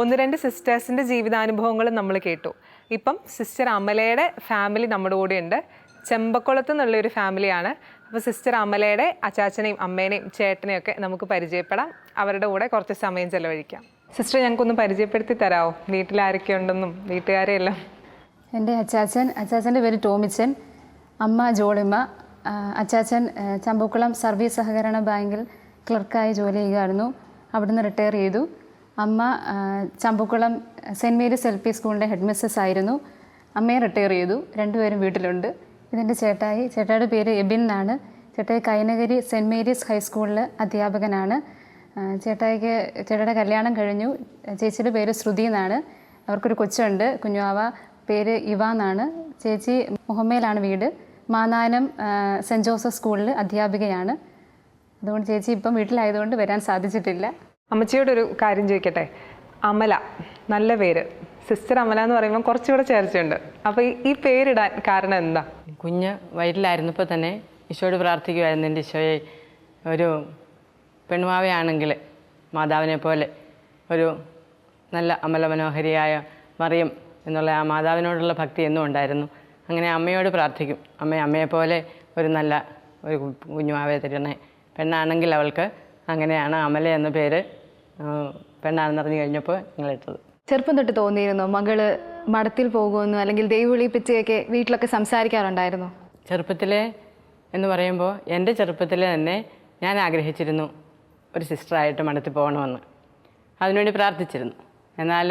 1-2 സിസ്റ്റേഴ്സിൻ്റെ ജീവിതാനുഭവങ്ങളും നമ്മൾ കേട്ടു. ഇപ്പം സിസ്റ്റർ അമലയുടെ ഫാമിലി നമ്മുടെ കൂടെ ഉണ്ട്. ചെമ്പക്കുളത്ത് നിന്നുള്ളൊരു ഫാമിലിയാണ്. അപ്പോൾ സിസ്റ്റർ അമലയുടെ അച്ചാച്ചനെയും അമ്മേനെയും ചേട്ടനെയും ഒക്കെ നമുക്ക് പരിചയപ്പെടാം. അവരുടെ കൂടെ കുറച്ച് സമയം ചെലവഴിക്കാം. സിസ്റ്റർ ഞങ്ങൾക്കൊന്ന് പരിചയപ്പെടുത്തി തരാമോ, വീട്ടിലാരൊക്കെ ഉണ്ടെന്നും വീട്ടുകാരെ എല്ലാം?
എൻ്റെ അച്ചാച്ചൻ്റെ പേര് ടോമിച്ചൻ, അമ്മ ജോളിമ്മ. അച്ചാച്ചൻ ചമ്പക്കുളം സർവീസ് സഹകരണ ബാങ്കിൽ ക്ലർക്കായി ജോലി ചെയ്യുകയായിരുന്നു. അവിടുന്ന് റിട്ടയർ ചെയ്തു. അമ്മ ചമ്പക്കുളം സെൻറ്റ് മേരീസ് LP സ്കൂളിൻ്റെ ഹെഡ് മിസ്സസ് ആയിരുന്നു. അമ്മയെ റിട്ടയർ ചെയ്തു, രണ്ടുപേരും വീട്ടിലുണ്ട്. ഇതെൻ്റെ ചേട്ടായുടെ പേര് എബിൻ എന്നാണ്. ചേട്ടായി കൈനഗരി സെൻറ്റ് മേരീസ് ഹൈസ്കൂളിൽ അധ്യാപകനാണ്. ചേട്ടായുടെ കല്യാണം കഴിഞ്ഞു. ചേച്ചിയുടെ പേര് ശ്രുതി എന്നാണ്. അവർക്കൊരു കൊച്ചുണ്ട്, കുഞ്ഞുവാവ, പേര് ഇവ എന്നാണ്. ചേച്ചി മുഹമ്മയിലാണ് വീട്. മാന്നാനം സെൻറ്റ് ജോസഫ് സ്കൂളിൽ അധ്യാപികയാണ്. അതുകൊണ്ട് ചേച്ചി ഇപ്പം വീട്ടിലായതുകൊണ്ട് വരാൻ സാധിച്ചിട്ടില്ല.
അമ്മച്ചിയോടൊരു കാര്യം ചോദിക്കട്ടെ. അമല, നല്ല പേര്. സിസ്റ്റർ അമല എന്ന് പറയുമ്പോൾ കുറച്ചുകൂടെ ചേർച്ചയുണ്ട്. അപ്പോൾ ഈ പേരിടാൻ കാരണം എന്താ?
കുഞ്ഞ് വയറ്റിലായിരുന്നപ്പോൾ തന്നെ ഈശോയോട് പ്രാർത്ഥിക്കുമായിരുന്നു, എൻ്റെ ഈശോയെ ഒരു പെൺമാവയാണെങ്കിൽ മാതാവിനെ പോലെ ഒരു നല്ല അമല മനോഹരിയായ മറിയം എന്നുള്ള ആ മാതാവിനോടുള്ള ഭക്തി എന്നും ഉണ്ടായിരുന്നു. അങ്ങനെ അമ്മയോട് പ്രാർത്ഥിക്കും, അമ്മയെപ്പോലെ ഒരു നല്ല ഒരു കുഞ്ഞുമാവയെ തരണേ. പെണ്ണാണെങ്കിൽ അവൾക്ക് അങ്ങനെയാണ് അമല എന്ന പേര് പെണ്ണാണെന്ന് അറിഞ്ഞു കഴിഞ്ഞപ്പോൾ ഞങ്ങളിട്ടത്.
ചെറുപ്പം തൊട്ട് തോന്നിയിരുന്നോ മകള് മഠത്തിൽ പോകുമെന്നോ അല്ലെങ്കിൽ ദൈവവിളി പിച്ചയൊക്കെ വീട്ടിലൊക്കെ സംസാരിക്കാറുണ്ടായിരുന്നോ?
ചെറുപ്പത്തിലെ എന്ന് പറയുമ്പോൾ എൻ്റെ ചെറുപ്പത്തിലെ തന്നെ ഞാൻ ആഗ്രഹിച്ചിരുന്നു ഒരു സിസ്റ്ററായിട്ട് മഠത്തിൽ പോകണമെന്ന്. അതിനുവേണ്ടി പ്രാർത്ഥിച്ചിരുന്നു. എന്നാൽ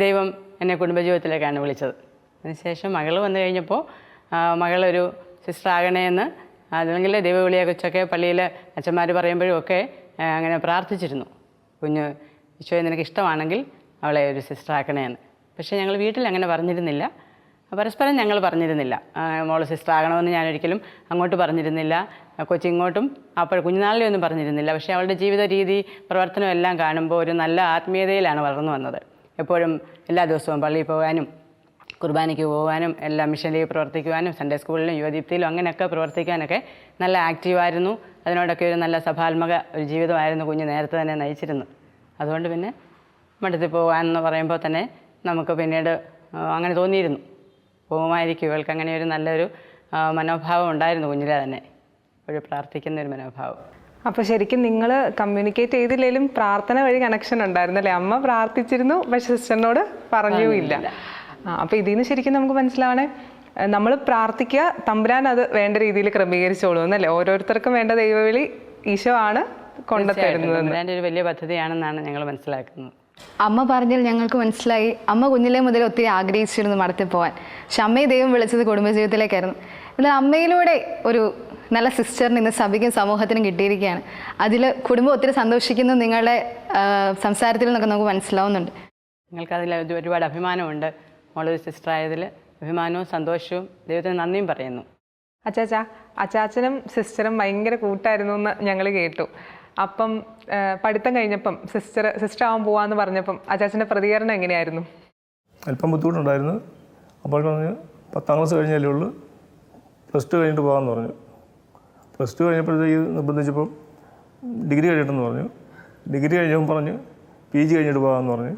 ദൈവം എന്നെ കുടുംബജീവിതത്തിലേക്കാണ് വിളിച്ചത്. അതിനുശേഷം മകൾ വന്നു കഴിഞ്ഞപ്പോൾ മകളൊരു സിസ്റ്ററാകണേ എന്ന്, അല്ലെങ്കിൽ ദൈവവിളിയെക്കുറിച്ചൊക്കെ പള്ളിയിൽ അച്ഛന്മാർ പറയുമ്പോഴും ഒക്കെ അങ്ങനെ പ്രാർത്ഥിച്ചിരുന്നു. കുഞ്ഞ് ഈശോയെ നിനക്ക് ഇഷ്ടമാണെങ്കിൽ അവളെ ഒരു സിസ്റ്ററാക്കണേ എന്ന്. പക്ഷേ ഞങ്ങൾ വീട്ടിൽ അങ്ങനെ പറഞ്ഞിരുന്നില്ല, പരസ്പരം ഞങ്ങൾ പറഞ്ഞിരുന്നില്ല. മോള് സിസ്റ്ററാകണമെന്ന് ഞാനൊരിക്കലും അങ്ങോട്ട് പറഞ്ഞിരുന്നില്ല, കൊച്ചിങ്ങോട്ടും അപ്പോൾ കുഞ്ഞുനാളിലെ ഒന്നും പറഞ്ഞിരുന്നില്ല. പക്ഷേ അവളുടെ ജീവിത രീതി പ്രവർത്തനം എല്ലാം കാണുമ്പോൾ ഒരു നല്ല ആത്മീയതയിലാണ് വളർന്നു വന്നത്. എപ്പോഴും എല്ലാ ദിവസവും പള്ളിയിൽ പോകാനും കുർബാനയ്ക്ക് പോകാനും എല്ലാം മിഷനിൽ പ്രവർത്തിക്കുവാനും സൺഡേ സ്കൂളിലും യുവദീപ്തിയിലും അങ്ങനെയൊക്കെ പ്രവർത്തിക്കാനൊക്കെ നല്ല ആക്റ്റീവായിരുന്നു. അതിനോടൊക്കെ ഒരു നല്ല സഭാത്മക ഒരു ജീവിതമായിരുന്നു കുഞ്ഞ് നേരത്തെ തന്നെ നയിച്ചിരുന്നു. അതുകൊണ്ട് പിന്നെ മഠത്തിൽ പോകാമെന്ന് പറയുമ്പോൾ തന്നെ നമുക്ക് പിന്നീട് അങ്ങനെ തോന്നിയിരുന്നു, പോകുമായിരിക്കും ഇവൾക്ക് അങ്ങനെ ഒരു നല്ലൊരു മനോഭാവം ഉണ്ടായിരുന്നു കുഞ്ഞിലെ തന്നെ, ഒരു പ്രാർത്ഥിക്കുന്ന ഒരു മനോഭാവം.
അപ്പോൾ ശരിക്കും നിങ്ങൾ കമ്മ്യൂണിക്കേറ്റ് ചെയ്തില്ലെങ്കിലും പ്രാർത്ഥന വഴി കണക്ഷൻ ഉണ്ടായിരുന്നല്ലേ? അമ്മ പ്രാർത്ഥിച്ചിരുന്നു, പക്ഷെ സിസ്റ്ററിനോട് പറഞ്ഞുമില്ല. അപ്പോൾ ഇതിൽ നിന്ന് ശരിക്കും നമുക്ക് മനസ്സിലാവണേ, നമ്മൾ പ്രാർത്ഥിക്കുക, തമ്പുരാൻ അത് വേണ്ട രീതിയിൽ ക്രമീകരിച്ചോളൂ എന്നല്ലേ? ഓരോരുത്തർക്കും വേണ്ട ദൈവവിളി ഈശോ ആണ് കൊണ്ടുതരുന്നത്.
തമ്പുരാൻ്റെ ഒരു വലിയ പദ്ധതിയാണെന്നാണ് ഞങ്ങൾ മനസ്സിലാക്കുന്നത്.
അമ്മ പറഞ്ഞാൽ ഞങ്ങൾക്ക് മനസ്സിലായി, അമ്മ കുഞ്ഞിലെ മുതൽ ഒത്തിരി ആഗ്രഹിച്ചിരുന്നു മഠത്തിൽ പോകാൻ. പക്ഷെ അമ്മയെ ദൈവം വിളിച്ചത് കുടുംബജീവിതത്തിലേക്കായിരുന്നു. എന്നാൽ അമ്മയിലൂടെ ഒരു നല്ല സിസ്റ്ററിന് ഇന്ന് സഭയ്ക്കും സമൂഹത്തിനും കിട്ടിയിരിക്കുകയാണ്. അതിൽ കുടുംബം ഒത്തിരി സന്തോഷിക്കുന്നു. നിങ്ങളുടെ സംസാരത്തിൽ നിന്നൊക്കെ നമുക്ക് മനസ്സിലാവുന്നുണ്ട്.
ഞങ്ങൾക്കതിൽ ഒരുപാട് അഭിമാനമുണ്ട്. മോളൊരു സിസ്റ്ററായതിൽ അഭിമാനവും സന്തോഷവും ദൈവത്തിന് നന്ദിയും പറയുന്നു.
അച്ചാച്ചനും സിസ്റ്ററും ഭയങ്കര കൂട്ടായിരുന്നു എന്ന് ഞങ്ങൾ കേട്ടു. അപ്പം പഠിത്തം കഴിഞ്ഞപ്പം സിസ്റ്റർ ആവാൻ പോവാന്ന് പറഞ്ഞപ്പം അച്ചാച്ചൻ്റെ പ്രതികരണം എങ്ങനെയായിരുന്നു?
അല്പം ബുദ്ധിമുട്ടുണ്ടായിരുന്നു. അപ്പോൾ പറഞ്ഞു 10ാം ക്ലാസ് കഴിഞ്ഞാലേ ഉള്ളൂ, +2 കഴിഞ്ഞിട്ട് പോകാമെന്ന് പറഞ്ഞു. +2 കഴിഞ്ഞപ്പോഴത്തേക്ക് നിർബന്ധിച്ചപ്പം ഡിഗ്രി കഴിയട്ടെന്ന് പറഞ്ഞു. ഡിഗ്രി കഴിഞ്ഞപ്പോൾ പറഞ്ഞു PG കഴിഞ്ഞിട്ട് പോകാമെന്ന് പറഞ്ഞു.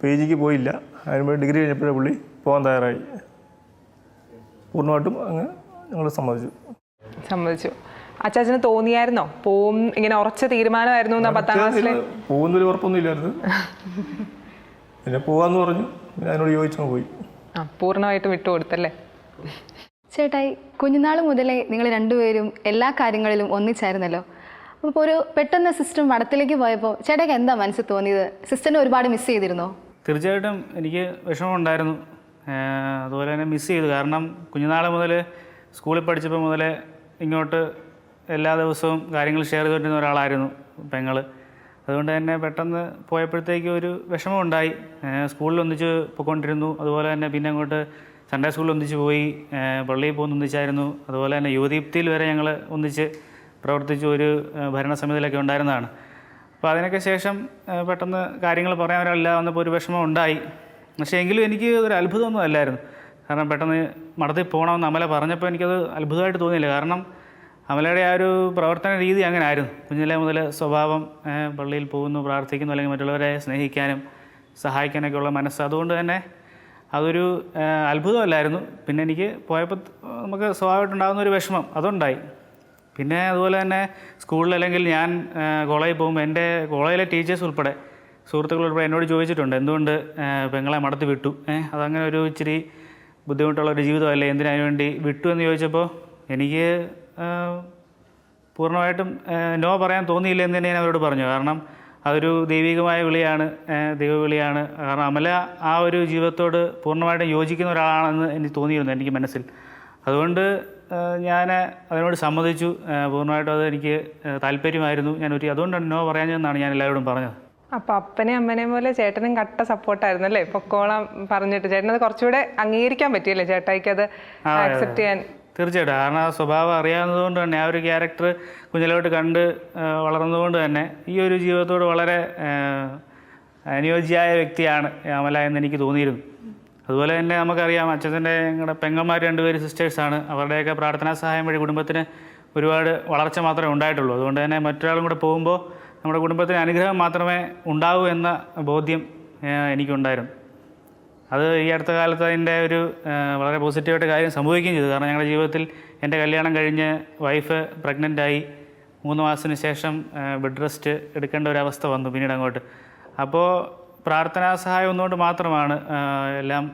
PGക്ക് പോയില്ല. അതിനുമ്പോൾ ഡിഗ്രി കഴിഞ്ഞപ്പോഴേ പുള്ളി പോകാൻ തയ്യാറായി. പൂർണ്ണമായിട്ടും അങ്ങ് ഞങ്ങൾ സമ്മതിച്ചു.
അച്ചാച്ചന് തോന്നിയായിരുന്നോ പോവും? ഇങ്ങനെ ഉറച്ച തീരുമാനമായിരുന്നു 10ാം ക്ലാസ്സിൽ?
പോകുന്നൊരു ഉറപ്പൊന്നും ഇല്ലായിരുന്നു. പിന്നെ പോകാമെന്ന് പറഞ്ഞു. പിന്നെ അതിനോട് യോജിച്ചങ്ങ് പോയി.
പൂർണ്ണമായിട്ട് വിട്ടുകൊടുത്തല്ലേ?
ചേട്ടായി, കുഞ്ഞുനാൾ മുതലേ നിങ്ങൾ രണ്ടുപേരും എല്ലാ കാര്യങ്ങളിലും ഒന്നിച്ചായിരുന്നല്ലോ. അപ്പോൾ ഒരു പെട്ടെന്ന് സിസ്റ്റർ മഠത്തിലേക്ക് പോയപ്പോൾ ചേട്ടായിക്ക് എന്താ മനസ്സിൽ തോന്നിയത്? സിസ്റ്ററിനെ ഒരുപാട് മിസ് ചെയ്തിരുന്നോ?
തീർച്ചയായിട്ടും എനിക്ക് വിഷമമുണ്ടായിരുന്നു. അതുപോലെ തന്നെ മിസ് ചെയ്തു. കാരണം കുഞ്ഞുനാൾ മുതൽ സ്കൂളിൽ പഠിച്ചപ്പോൾ മുതലേ ഇങ്ങോട്ട് എല്ലാ ദിവസവും കാര്യങ്ങൾ ഷെയർ ചെയ്തുകൊണ്ടിരുന്ന ഒരാളായിരുന്നു പെങ്ങൾ. അതുകൊണ്ട് തന്നെ പെട്ടെന്ന് പോയപ്പോഴത്തേക്ക് ഒരു വിഷമമുണ്ടായി. സ്കൂളിൽ ഒന്നിച്ച് പോയിക്കൊണ്ടിരുന്നു. അതുപോലെ തന്നെ പിന്നെ അങ്ങോട്ട് സൺഡേ സ്കൂളിൽ ഒന്നിച്ച് പോയി, പള്ളിയിൽ പോകുന്ന ഒന്നിച്ചായിരുന്നു. അതുപോലെ തന്നെ യുവദീപ്തിയിൽ വരെ ഞങ്ങൾ ഒന്നിച്ച് പ്രവർത്തിച്ച് ഒരു ഭരണസമിതിയിലൊക്കെ ഉണ്ടായിരുന്നതാണ്. അപ്പോൾ അതിനൊക്കെ ശേഷം പെട്ടെന്ന് കാര്യങ്ങൾ പറയാൻ ഒരാളില്ല വന്നപ്പോൾ ഒരു വിഷമം ഉണ്ടായി. പക്ഷേ എങ്കിലും എനിക്ക് ഒരു അത്ഭുതമൊന്നും അല്ലായിരുന്നു. കാരണം പെട്ടെന്ന് മഠത്തിൽ പോകണമെന്ന് അമല പറഞ്ഞപ്പോൾ എനിക്കത് അത്ഭുതമായിട്ട് തോന്നിയില്ല. കാരണം അമലയുടെ ആ ഒരു പ്രവർത്തന രീതി അങ്ങനെ ആയിരുന്നു. കുഞ്ഞിലെ മുതൽ സ്വഭാവം, പള്ളിയിൽ പോകുന്നു, പ്രാർത്ഥിക്കുന്നു, അല്ലെങ്കിൽ മറ്റുള്ളവരെ സ്നേഹിക്കാനും സഹായിക്കാനൊക്കെ ഉള്ള മനസ്സ്. അതുകൊണ്ട് തന്നെ അതൊരു അത്ഭുതമല്ലായിരുന്നു. പിന്നെ എനിക്ക് പോയപ്പോൾ നമുക്ക് സ്വാഭാവികമായിട്ടുണ്ടാകുന്ന ഒരു വിഷമം അതുണ്ടായി. പിന്നെ അതുപോലെ തന്നെ സ്കൂളിൽ അല്ലെങ്കിൽ ഞാൻ കോളേജിൽ പോകുമ്പോൾ എൻ്റെ കോളേജിലെ ടീച്ചേഴ്സ് ഉൾപ്പെടെ സുഹൃത്തുക്കൾ ഉൾപ്പെടെ എന്നോട് ചോദിച്ചിട്ടുണ്ട്, എന്തുകൊണ്ട് പെങ്ങളെ മഠത്തിൽ വിട്ടു, അതങ്ങനെ ഒരു ഇച്ചിരി ബുദ്ധിമുട്ടുള്ളൊരു ജീവിതമല്ലേ, എന്തിനു വേണ്ടി വിട്ടു എന്ന് ചോദിച്ചപ്പോൾ എനിക്ക് പൂർണ്ണമായിട്ടും നോ പറയാൻ തോന്നിയില്ല എന്ന് തന്നെ ഞാൻ അവരോട് പറഞ്ഞു. കാരണം അതൊരു ദൈവികമായ വിളിയാണ്, ദൈവവിളിയാണ്. കാരണം അമല ആ ഒരു ജീവിതത്തോട് പൂർണ്ണമായിട്ടും യോജിക്കുന്ന ഒരാളാണെന്ന് എനിക്ക് തോന്നിയിരുന്നു എനിക്ക് മനസ്സിൽ. അതുകൊണ്ട് ഞാൻ അതിനോട് സമ്മതിച്ചു. പൂർണ്ണമായിട്ടും അത് എനിക്ക് താല്പര്യമായിരുന്നു. അതുകൊണ്ടാണ് നോ പറയാഞ്ഞതെന്നാണ് ഞാൻ എല്ലാവരോടും പറഞ്ഞത്.
അപ്പം അപ്പനെയും അമ്മനെയും പോലെ ചേട്ടനും കട്ട സപ്പോർട്ടായിരുന്നു അല്ലേ? പൊക്കോളം പറഞ്ഞിട്ട് ചേട്ടനത് കുറച്ചുകൂടെ അംഗീകരിക്കാൻ പറ്റിയല്ലേ ചേട്ടായിക്ക് അത് ആക്സെപ്റ്റ് ചെയ്യാൻ?
തീർച്ചയായിട്ടും. കാരണം ആ സ്വഭാവം അറിയാവുന്നതുകൊണ്ട് തന്നെ, ആ ഒരു ക്യാരക്ടർ കുഞ്ഞിലോട്ട് കണ്ട് വളർന്നതുകൊണ്ട് തന്നെ ഈ ഒരു ജീവിതത്തോട് വളരെ അനുയോജ്യമായ വ്യക്തിയാണ് അമല എന്ന് എനിക്ക് തോന്നിയിരുന്നു. അതുപോലെ തന്നെ നമുക്കറിയാം, അച്ഛൻ്റെ ഞങ്ങളുടെ പെങ്ങന്മാർ 2 പേര് സിസ്റ്റേഴ്സാണ്. അവരുടെയൊക്കെ പ്രാർത്ഥനാ സഹായം വഴി കുടുംബത്തിന് ഒരുപാട് വളർച്ച മാത്രമേ ഉണ്ടായിട്ടുള്ളൂ. അതുകൊണ്ട് തന്നെ മറ്റൊരാളും കൂടെ പോകുമ്പോൾ നമ്മുടെ കുടുംബത്തിന് അനുഗ്രഹം മാത്രമേ ഉണ്ടാവൂ എന്ന ബോധ്യം എനിക്കുണ്ടായിരുന്നു. അത് ഈ അടുത്ത കാലത്ത് അതിൻ്റെ ഒരു വളരെ പോസിറ്റീവായിട്ട് കാര്യം സംഭവിക്കുകയും ചെയ്തു. കാരണം ഞങ്ങളുടെ ജീവിതത്തിൽ എൻ്റെ കല്യാണം കഴിഞ്ഞ് വൈഫ് പ്രഗ്നൻ്റായി 3 മാസത്തിന് ശേഷം ബെഡ് റെസ്റ്റ് എടുക്കേണ്ട ഒരു അവസ്ഥ വന്നു പിന്നീട് അങ്ങോട്ട്. അപ്പോൾ പ്രാർത്ഥനാ സഹായം ഒന്നുകൊണ്ട് മാത്രമാണ് എല്ലാം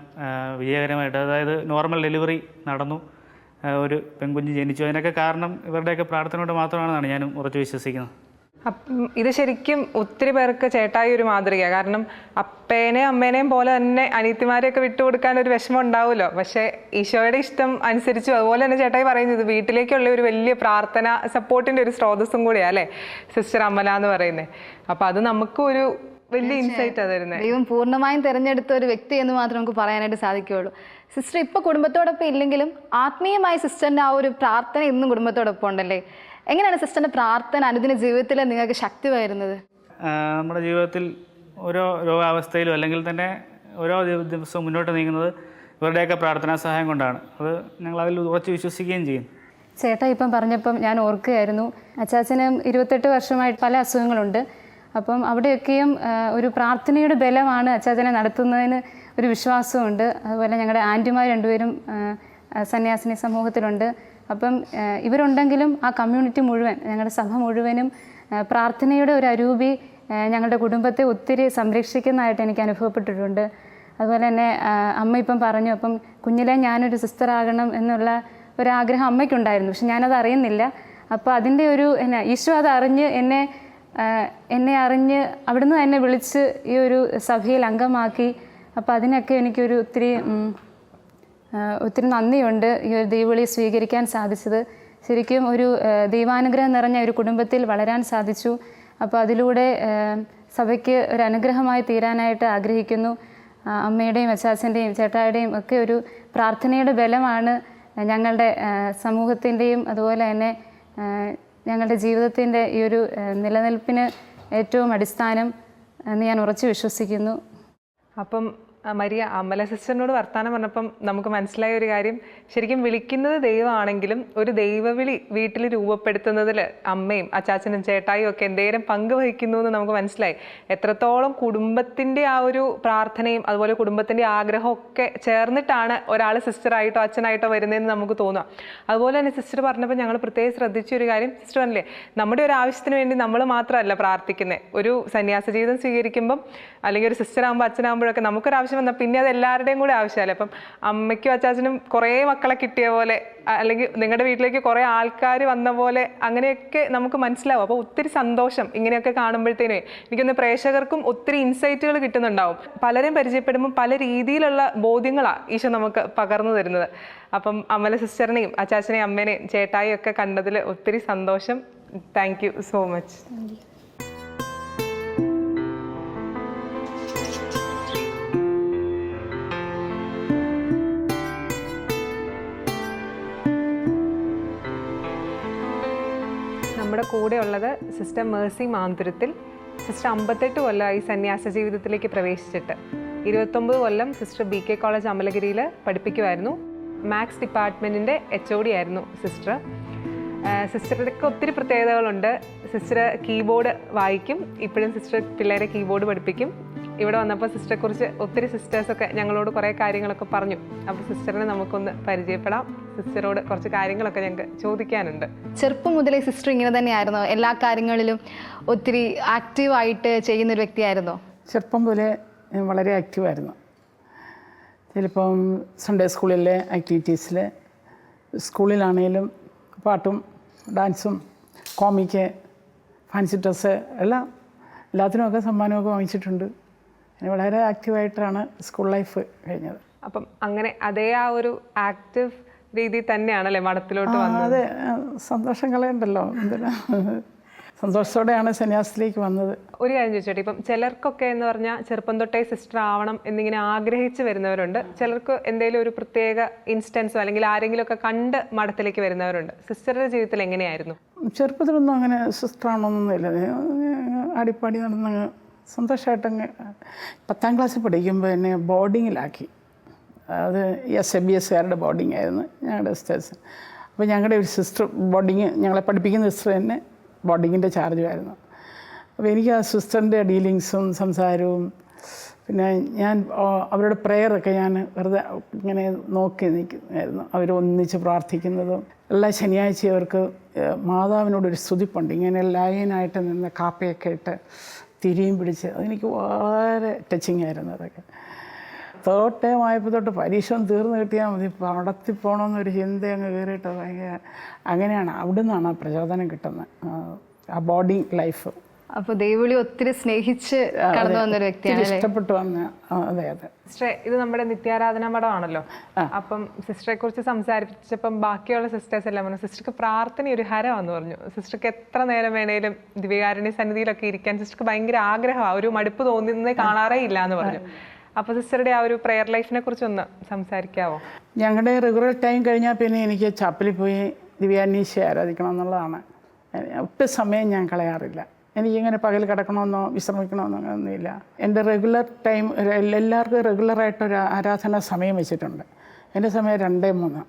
വിജയകരമായിട്ട്, അതായത് നോർമൽ ഡെലിവറി നടന്നു, ഒരു പെൺകുഞ്ഞ് ജനിച്ചു. അതിനൊക്കെ കാരണം ഇവരുടെയൊക്കെ പ്രാർത്ഥന കൊണ്ട് മാത്രമാണെന്നാണ് ഞാനും ഉറച്ചു വിശ്വസിക്കുന്നത്.
ഇത് ശരിക്കും ഒത്തിരി പേർക്ക് ചേട്ടായി ഒരു മാതൃകയാണ്. കാരണം അപ്പേനെയും അമ്മേനെയും പോലെ തന്നെ അനിയത്തിമാരെയൊക്കെ വിട്ടുകൊടുക്കാൻ ഒരു വിഷമം ഉണ്ടാവുമല്ലോ. പക്ഷേ ഈശോയുടെ ഇഷ്ടം അനുസരിച്ചു. അതുപോലെ തന്നെ ചേട്ടായി പറയുന്നത് വീട്ടിലേക്കുള്ള ഒരു വലിയ പ്രാർത്ഥന സപ്പോർട്ടിൻ്റെ ഒരു സ്രോതസ്സും കൂടിയാണ് അല്ലേ സിസ്റ്റർ അമല എന്ന് പറയുന്നത്. അപ്പം അത് നമുക്കും ഒരു വലിയ ഇൻസൈറ്റാണ് തരുന്നത്.
ദൈവം പൂർണ്ണമായും തിരഞ്ഞെടുത്ത ഒരു വ്യക്തി എന്ന് മാത്രം നമുക്ക് പറയാനായിട്ട് സാധിക്കുകയുള്ളൂ. സിസ്റ്റർ ഇപ്പോൾ കുടുംബത്തോടൊപ്പം ഇല്ലെങ്കിലും ആത്മീയമായി സിസ്റ്ററിൻ്റെ ആ ഒരു പ്രാർത്ഥന ഇന്നും കുടുംബത്തോടൊപ്പം ഉണ്ടല്ലേ? എങ്ങനെയാണ് സിസ്റ്ററിൻ്റെ പ്രാർത്ഥന അനുദിന ജീവിതത്തിൽ നിങ്ങൾക്ക് ശക്തി വരുന്നത്?
നമ്മുടെ ജീവിതത്തിൽ ഓരോ രോഗാവസ്ഥയിലും അല്ലെങ്കിൽ തന്നെ ഓരോ ദിവസവും മുന്നോട്ട് നീങ്ങുന്നത് ഇവരുടെയൊക്കെ പ്രാർത്ഥനാ സഹായം കൊണ്ടാണ്. അത് ഞങ്ങൾ അതിൽ ഉറച്ച് വിശ്വസിക്കുകയും ചെയ്യും.
ചേട്ടാ ഇപ്പം പറഞ്ഞപ്പം ഞാൻ ഓർക്കുകയായിരുന്നു, അച്ചാച്ചന് 28 വർഷമായിട്ട് പല അസുഖങ്ങളുണ്ട്. അപ്പം അവിടെയൊക്കെയും ഒരു പ്രാർത്ഥനയുടെ ബലമാണ് അച്ചാച്ചനെ നടത്തുന്നതിന് ഒരു വിശ്വാസമുണ്ട്. അതുപോലെ ഞങ്ങളുടെ ആൻറ്റിമാർ 2 പേരും സന്യാസിനി സമൂഹത്തിലുണ്ട്. അപ്പം ഇവരുണ്ടെങ്കിലും ആ കമ്മ്യൂണിറ്റി മുഴുവൻ, ഞങ്ങളുടെ സഭ മുഴുവനും പ്രാർത്ഥനയുടെ ഒരു അരൂപി ഞങ്ങളുടെ കുടുംബത്തെ ഒത്തിരി സംരക്ഷിക്കുന്നതായിട്ട് എനിക്ക് അനുഭവപ്പെട്ടിട്ടുണ്ട്. അതുപോലെ തന്നെ അമ്മ ഇപ്പം പറഞ്ഞു, അപ്പം കുഞ്ഞിലെ ഞാനൊരു സിസ്റ്ററാകണം എന്നുള്ള ഒരാഗ്രഹം അമ്മയ്ക്കുണ്ടായിരുന്നു. പക്ഷെ ഞാനത് അറിയുന്നില്ല. അപ്പോൾ അതിൻ്റെ ഒരു ഈശോ അത് അറിഞ്ഞ് എന്നെ അറിഞ്ഞ് അവിടുന്ന് എന്നെ വിളിച്ച് ഈ ഒരു സഭയിൽ അംഗമാക്കി. അപ്പോൾ അതിനൊക്കെ എനിക്കൊരു ഒത്തിരി നന്ദിയുണ്ട്. ഈ ഒരു ദൈവവിളി സ്വീകരിക്കാൻ സാധിച്ചത് ശരിക്കും ഒരു ദൈവാനുഗ്രഹം നിറഞ്ഞ ഒരു കുടുംബത്തിൽ വളരാൻ സാധിച്ചു. അപ്പോൾ അതിലൂടെ സഭയ്ക്ക് ഒരു അനുഗ്രഹമായി തീരാനായിട്ട് ആഗ്രഹിക്കുന്നു. അമ്മയുടെയും അച്ചാച്ചൻ്റെയും ചേട്ടായുടെയും ഒക്കെ ഒരു പ്രാർത്ഥനയുടെ ബലമാണ് ഞങ്ങളുടെ സമൂഹത്തിൻ്റെയും അതുപോലെ തന്നെ ഞങ്ങളുടെ ജീവിതത്തിൻ്റെ ഈ ഒരു നിലനിൽപ്പിന് ഏറ്റവും അടിസ്ഥാനം എന്ന് ഞാൻ ഉറച്ചു വിശ്വസിക്കുന്നു.
അപ്പം മരിയ, അമല സിസ്റ്ററിനോട് വർത്താനം പറഞ്ഞപ്പം നമുക്ക് മനസ്സിലായ ഒരു കാര്യം, ശരിക്കും വിളിക്കുന്നത് ദൈവമാണെങ്കിലും ഒരു ദൈവവിളി വീട്ടിൽ രൂപപ്പെടുത്തുന്നതിൽ അമ്മയും അച്ചാച്ചനും ചേട്ടായും ഒക്കെ എന്തേരം പങ്ക് വഹിക്കുന്നു എന്ന് നമുക്ക് മനസ്സിലായി. എത്രത്തോളം കുടുംബത്തിൻ്റെ ആ ഒരു പ്രാർത്ഥനയും അതുപോലെ കുടുംബത്തിൻ്റെ ആഗ്രഹവും ഒക്കെ ചേർന്നിട്ടാണ് ഒരാൾ സിസ്റ്ററായിട്ടോ അച്ഛനായിട്ടോ വരുന്നതെന്ന് നമുക്ക് തോന്നുക. അതുപോലെ തന്നെ സിസ്റ്റർ പറഞ്ഞപ്പോൾ ഞങ്ങൾ പ്രത്യേകം ശ്രദ്ധിച്ചൊരു കാര്യം, സിസ്റ്റർ പറഞ്ഞില്ലേ, നമ്മുടെ ഒരു ആവശ്യത്തിന് വേണ്ടി നമ്മൾ മാത്രമല്ല പ്രാർത്ഥിക്കുന്നത്. ഒരു സന്യാസ ജീവിതം സ്വീകരിക്കുമ്പം അല്ലെങ്കിൽ ഒരു സിസ്റ്റർ ആകുമ്പോൾ അച്ഛനാകുമ്പോഴൊക്കെ നമുക്കൊരാവശ്യം വന്നാൽ പിന്നെ അത് എല്ലാവരുടെയും കൂടെ ആവശ്യമല്ലേ. അപ്പം അമ്മയ്ക്കും അച്ചാച്ചനും കുറേ മക്കളെ കിട്ടിയ പോലെ അല്ലെങ്കിൽ നിങ്ങളുടെ വീട്ടിലേക്ക് കുറേ ആൾക്കാർ വന്ന പോലെ അങ്ങനെയൊക്കെ നമുക്ക് മനസ്സിലാവും. അപ്പോൾ ഒത്തിരി സന്തോഷം ഇങ്ങനെയൊക്കെ കാണുമ്പോഴത്തേനേ. എനിക്കൊന്ന് പ്രേക്ഷകർക്കും ഒത്തിരി ഇൻസൈറ്റുകൾ കിട്ടുന്നുണ്ടാവും. പലരെയും പരിചയപ്പെടുമ്പോൾ പല രീതിയിലുള്ള ബോധ്യങ്ങളാണ് ഈശോ നമുക്ക് പകർന്നു തരുന്നത്. അപ്പം അമല സിസ്റ്ററിനെയും അച്ചാച്ചനെയും അമ്മേനെയും ചേട്ടായും ഒക്കെ കണ്ടതിൽ ഒത്തിരി സന്തോഷം. Thank you so much. നമ്മുടെ കൂടെ ഉള്ളത് സിസ്റ്റർ മേഴ്സി മാന്തുരത്തിൽ. സിസ്റ്റർ 58 കൊല്ലമായി സന്യാസ ജീവിതത്തിലേക്ക് പ്രവേശിച്ചിട്ട്. 29 കൊല്ലം സിസ്റ്റർ BK കോളേജ് അമലഗിരിയിൽ പഠിപ്പിക്കുമായിരുന്നു. മാത്സ് ഡിപ്പാർട്ട്മെൻറ്റിൻ്റെ HOD ആയിരുന്നു സിസ്റ്റർ. സിസ്റ്റർക്ക് ഒത്തിരി പ്രത്യേകതകളുണ്ട്. സിസ്റ്റർ കീബോർഡ് വായിക്കും. ഇപ്പോഴും സിസ്റ്റർ പിള്ളേരെ കീബോർഡ് പഠിപ്പിക്കും. ഇവിടെ വന്നപ്പോൾ സിസ്റ്ററെക്കുറിച്ച് ഒത്തിരി സിസ്റ്റേഴ്സൊക്കെ ഞങ്ങളോട് കുറേ കാര്യങ്ങളൊക്കെ പറഞ്ഞു. അപ്പോൾ സിസ്റ്ററിനെ നമുക്കൊന്ന് പരിചയപ്പെടാം. സിസ്റ്ററോട് കുറച്ച് കാര്യങ്ങളൊക്കെ ഞങ്ങൾക്ക് ചോദിക്കാനുണ്ട്.
ചെറുപ്പം മുതലേ സിസ്റ്റർ ഇങ്ങനെ തന്നെയായിരുന്നോ? എല്ലാ കാര്യങ്ങളിലും ഒത്തിരി ആക്റ്റീവായിട്ട് ചെയ്യുന്നൊരു വ്യക്തിയായിരുന്നോ?
ചെറുപ്പം മുതലേ വളരെ ആക്റ്റീവായിരുന്നു. ചിലപ്പം സൺഡേ സ്കൂളിലെ ആക്ടിവിറ്റീസിൽ, സ്കൂളിലാണെങ്കിലും പാട്ടും ഡാൻസും കോമിക്ക് ഫാൻസി ഡ്രസ്സ് എല്ലാം എല്ലാത്തിനുമൊക്കെ സമ്മാനമൊക്കെ വാങ്ങിച്ചിട്ടുണ്ട്. അങ്ങനെ വളരെ ആക്റ്റീവായിട്ടാണ് സ്കൂൾ ലൈഫ് കഴിഞ്ഞത്.
അപ്പം അങ്ങനെ അതേ ആ ഒരു ആക്റ്റീവ് രീതി തന്നെയാണല്ലേ മഠത്തിലോട്ട് വന്നത്?
അതെ, സന്തോഷം കളയണ്ടല്ലോ, എന്തിനാ, സന്തോഷത്തോടെയാണ് സന്യാസത്തിലേക്ക് വന്നത്.
ഒരു കാര്യം ചോദിച്ചോട്ടെ, ഇപ്പം ചിലർക്കൊക്കെ എന്ന് പറഞ്ഞാൽ ചെറുപ്പം തൊട്ടേ സിസ്റ്റർ ആവണം എന്നിങ്ങനെ ആഗ്രഹിച്ച് വരുന്നവരുണ്ട്. ചിലർക്ക് എന്തെങ്കിലും ഒരു പ്രത്യേക ഇൻസ്റ്റൻസോ അല്ലെങ്കിൽ ആരെങ്കിലുമൊക്കെ കണ്ട് മഠത്തിലേക്ക് വരുന്നവരുണ്ട്. സിസ്റ്ററുടെ ജീവിതത്തിൽ എങ്ങനെയായിരുന്നു?
ചെറുപ്പത്തിലൊന്നും അങ്ങനെ സിസ്റ്ററാണോന്നൊന്നുമില്ല. ആടിപ്പാടി നടന്നങ്ങ് സന്തോഷമായിട്ടങ്ങ് 10ാം ക്ലാസ്സിൽ പഠിക്കുമ്പോൾ എന്നെ ബോർഡിങ്ങിലാക്കി. അത് SABSകാരുടെ ബോർഡിംഗ് ആയിരുന്നു ഞങ്ങളുടെ സിസ്റ്റേഴ്സ്. അപ്പോൾ ഞങ്ങളുടെ ഒരു സിസ്റ്റർ ബോർഡിങ്, ഞങ്ങളെ പഠിപ്പിക്കുന്ന സിസ്റ്റർ തന്നെ ബോർഡിങ്ങിൻ്റെ ചാർജുമായിരുന്നു. അപ്പോൾ എനിക്ക് ആ സിസ്റ്ററിൻ്റെ ഡീലിങ്സും സംസാരവും പിന്നെ ഞാൻ അവരുടെ പ്രെയറൊക്കെ ഞാൻ വെറുതെ ഇങ്ങനെ നോക്കി നിൽക്കുമായിരുന്നു. അവർ ഒന്നിച്ച് പ്രാർത്ഥിക്കുന്നതും എല്ലാ ശനിയാഴ്ചയും അവർക്ക് മാതാവിനോടൊരു സ്തുതിപ്പുണ്ട്. ഇങ്ങനെ ലൈനായിട്ട് നിന്ന് കാപ്പയൊക്കെ ഇട്ട് തിരിയും പിടിച്ച് അതെനിക്ക് വളരെ ടച്ചിങ് ആയിരുന്നു. അതൊക്കെ 3rd ടൈം ആയപ്പോൾ തൊട്ട് പരീക്ഷ തീർന്നു കിട്ടിയാൽ മതി, നടത്തി പോകണമെന്നൊരു ചിന്ത അങ്ങ് കയറിയിട്ട് ഭയങ്കര അങ്ങനെയാണ്. അവിടെ നിന്നാണ് ആ പ്രചോദനം കിട്ടുന്നത്, ആ ബോർഡിങ് ലൈഫ്.
അപ്പോൾ ദൈവവിളി ഒത്തിരി സ്നേഹിച്ച് കടന്നു വന്നൊരു വ്യക്തിയാണ്,
ഇഷ്ടപ്പെട്ടു വന്ന. അതെ അതെ.
സിസ്റ്ററെ, ഇത് നമ്മുടെ നിത്യാരാധന മഠമാണല്ലോ. അപ്പം സിസ്റ്ററെ കുറിച്ച് സംസാരിച്ചപ്പം ബാക്കിയുള്ള സിസ്റ്റേഴ്സ് എല്ലാം പറഞ്ഞു സിസ്റ്റർക്ക് പ്രാർത്ഥന ഒരു ഹരമാണെന്ന് പറഞ്ഞു. സിസ്റ്റർക്ക് എത്ര നേരം വേണേലും ദിവ്യകാരുണ്യ സന്നിധിയിലൊക്കെ ഇരിക്കാൻ സിസ്റ്റർക്ക് ഭയങ്കര ആഗ്രഹമാണ്, ഒരു മടുപ്പ് തോന്നുന്നത് കാണാറേ ഇല്ല എന്ന് പറഞ്ഞു. അപ്പോൾ സിസ്റ്ററുടെ ആ ഒരു പ്രെയർ ലൈഫിനെ കുറിച്ചൊന്ന് സംസാരിക്കാവോ?
ഞങ്ങളുടെ റെഗുലർ ടൈം കഴിഞ്ഞാൽ പിന്നെ എനിക്ക് ചാപ്പലിൽ പോയി ദിവ്യാന്വേഷിയെ ആരാധിക്കണം എന്നുള്ളതാണ്. ഒട്ടും സമയം ഞാൻ കളയാറില്ല. എനിക്കിങ്ങനെ പകൽ കിടക്കണമെന്നോ വിശ്രമിക്കണമെന്നോ ഒന്നുമില്ല. എൻ്റെ റെഗുലർ ടൈം, എല്ലാവർക്കും റെഗുലറായിട്ടൊരു ആരാധന സമയം വെച്ചിട്ടുണ്ട്. എൻ്റെ സമയം 2:03.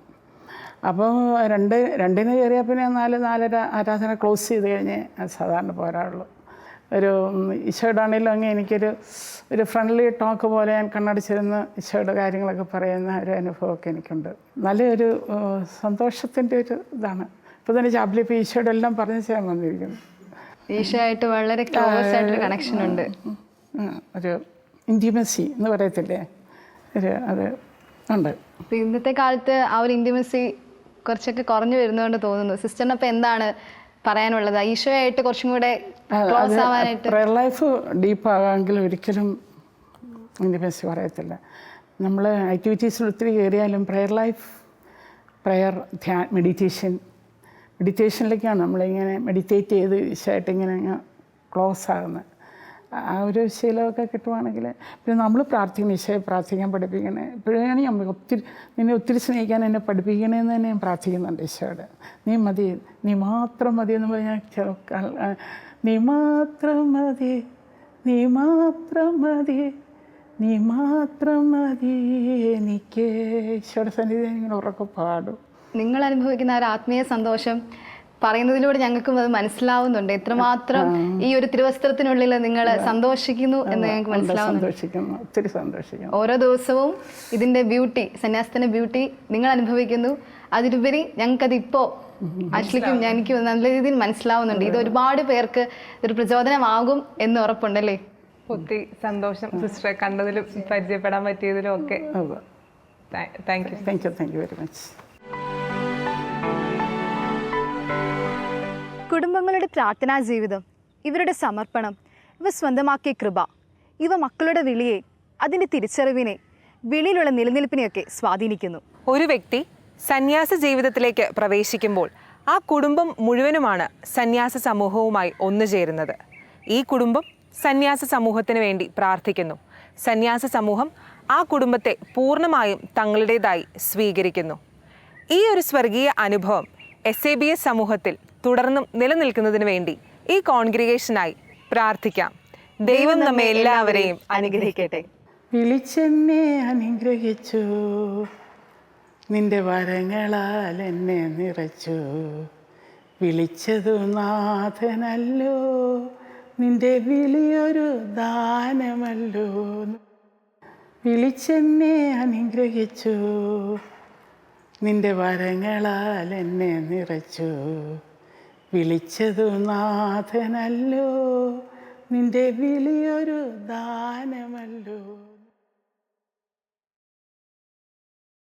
അപ്പോൾ 2:00-2:00 കയറിയാൽ പിന്നെ 4-4:30 ആരാധന ക്ലോസ് ചെയ്ത് കഴിഞ്ഞ് സാധാരണ പോരാറുള്ളൂ. ഒരു ഈശോയുടെ ആണെങ്കിലും അങ്ങ് എനിക്കൊരു ഫ്രണ്ട്ലി ടോക്ക് പോലെ ഞാൻ കണ്ണടച്ചിരുന്ന് ഈശോയുടെ കാര്യങ്ങളൊക്കെ പറയുന്ന ഒരു അനുഭവമൊക്കെ എനിക്കുണ്ട്. നല്ലൊരു സന്തോഷത്തിൻ്റെ ഒരു ഇതാണ്. ഇപ്പോൾ തന്നെ ചാപ്പലിപ്പോൾ ഈശോയുടെ എല്ലാം പറഞ്ഞ് ചെയ്യാൻ വന്നിരിക്കുന്നു.
ഈശോയായിട്ട് വളരെ ക്ലോസ് ആയിട്ടൊരു കണക്ഷൻ ഉണ്ട്,
ഒരു ഇൻറ്റിമസി എന്ന് പറയത്തില്ലേ, അത് ഉണ്ട്.
അപ്പോൾ ഇന്നത്തെ കാലത്ത് ആ ഒരു ഇൻറ്റിമസി കുറച്ചൊക്കെ കുറഞ്ഞു വരുന്നതുകൊണ്ട് തോന്നുന്നു. സിസ്റ്ററിന് അപ്പോൾ എന്താണ് പറയാനുള്ളത് ഈശോയായിട്ട് കുറച്ചും കൂടെ ക്ലോസ് ആവാനായിട്ട്?
പ്രയർ ലൈഫ് ഡീപ്പാകാമെങ്കിൽ ഒരിക്കലും ഇൻറ്റിമസി പറയത്തില്ല. നമ്മൾ ആക്ടിവിറ്റീസിൽ ഒത്തിരി കയറിയാലും പ്രയർ ലൈഫ്, മെഡിറ്റേഷനിലേക്കാണ് നമ്മളിങ്ങനെ മെഡിറ്റേറ്റ് ചെയ്ത് ഈശോയായിട്ട് ഇങ്ങനെ അങ്ങ് ക്ലോസ് ആകുന്നത്. ആ ഒരു ശീലമൊക്കെ കിട്ടുവാണെങ്കിൽ പിന്നെ നമ്മൾ പ്രാർത്ഥിക്കണം, ഈശോയെ പ്രാർത്ഥിക്കാൻ പഠിപ്പിക്കണേ. ഇപ്പോഴാണ് നിന്നെ ഒത്തിരി സ്നേഹിക്കാൻ എന്നെ പഠിപ്പിക്കണേന്ന് തന്നെ ഞാൻ പ്രാർത്ഥിക്കുന്നുണ്ട് ഈശോയോട്. നീ മതി, നീ മാത്രം മതി എന്ന് പറഞ്ഞാൽ നീ മാത്രം മതി, നീ മാത്രം മതി, നീ മാത്രം മതി എനിക്ക്. ഈശോയുടെ സന്നിധി ഇങ്ങനെ ഉറക്കെ പാടും.
നിങ്ങൾ അനുഭവിക്കുന്ന ആ ഒരു ആത്മീയ സന്തോഷം പറയുന്നതിലൂടെ ഞങ്ങൾക്കും അത് മനസ്സിലാവുന്നുണ്ട്. എത്രമാത്രം ഈ ഒരു തിരുവസ്ത്രത്തിനുള്ളിൽ നിങ്ങൾ സന്തോഷിക്കുന്നു എന്ന് ഞങ്ങൾക്ക് മനസ്സിലാവുന്നു.
ഒത്തിരി സന്തോഷിക്കുന്നു.
ഓരോ ദിവസവും ഇതിന്റെ ബ്യൂട്ടി, സന്യാസത്തിന്റെ ബ്യൂട്ടി നിങ്ങൾ അനുഭവിക്കുന്നു. അതിലുപരി ഞങ്ങൾക്കത് ഇപ്പോൾ ആശ്ലിക്കും എനിക്കും നല്ല രീതിയിൽ മനസ്സിലാവുന്നുണ്ട്. ഇത് ഒരുപാട് പേർക്ക് ഒരു പ്രചോദനമാകും എന്ന് ഉറപ്പുണ്ടല്ലേ?
ഒത്തിരി സന്തോഷം സിസ്റ്ററെ കണ്ടതിലും പരിചയപ്പെടാൻ പറ്റിയതിലും ഒക്കെ.
Thank you very much.
കുടുംബങ്ങളുടെ പ്രാർത്ഥനാ ജീവിതം, ഇവരുടെ സമർപ്പണം, ഇവ സ്വന്തമാക്കിയ കൃപ, ഇവ മക്കളുടെ വിളിയെ, അതിൻ്റെ തിരിച്ചറിവിനെ, വിളിയിലുള്ള നിലനിൽപ്പിനെയൊക്കെ സ്വാധീനിക്കുന്നു.
ഒരു വ്യക്തി സന്യാസ ജീവിതത്തിലേക്ക് പ്രവേശിക്കുമ്പോൾ ആ കുടുംബം മുഴുവനുമാണ് സന്യാസ സമൂഹവുമായി ഒന്നുചേരുന്നത്. ഈ കുടുംബം സന്യാസ സമൂഹത്തിന് വേണ്ടി പ്രാർത്ഥിക്കുന്നു. സന്യാസ സമൂഹം ആ കുടുംബത്തെ പൂർണ്ണമായും തങ്ങളുടേതായി സ്വീകരിക്കുന്നു. ഈ ഒരു സ്വർഗീയ അനുഭവം SABS സമൂഹത്തിൽ തുടർന്നും നിലനിൽക്കുന്നതിന് വേണ്ടി ഈ കോൺഗ്രിഗേഷനായി പ്രാർത്ഥിക്കാം. ദൈവം നമ്മെ എല്ലാവരെയും അനുഗ്രഹിക്കട്ടെ.
വിളിച്ചെന്നെ അനുഗ്രഹിച്ചു, നിന്റെ വരങ്ങളാൽ എന്നെ നിറച്ചു. വിളിച്ചതു നാഥനല്ലോ, നിന്റെ വിളിയൊരു ദാനമല്ലോ. വിളിച്ചെന്നെ അനുഗ്രഹിച്ചു, നിന്റെ വരങ്ങളാൽ എന്നെ നിറച്ചു. വിളിച്ചതു നാഥനല്ലോ, നിന്റെ വിളിയൊരു ദാനമല്ലോ.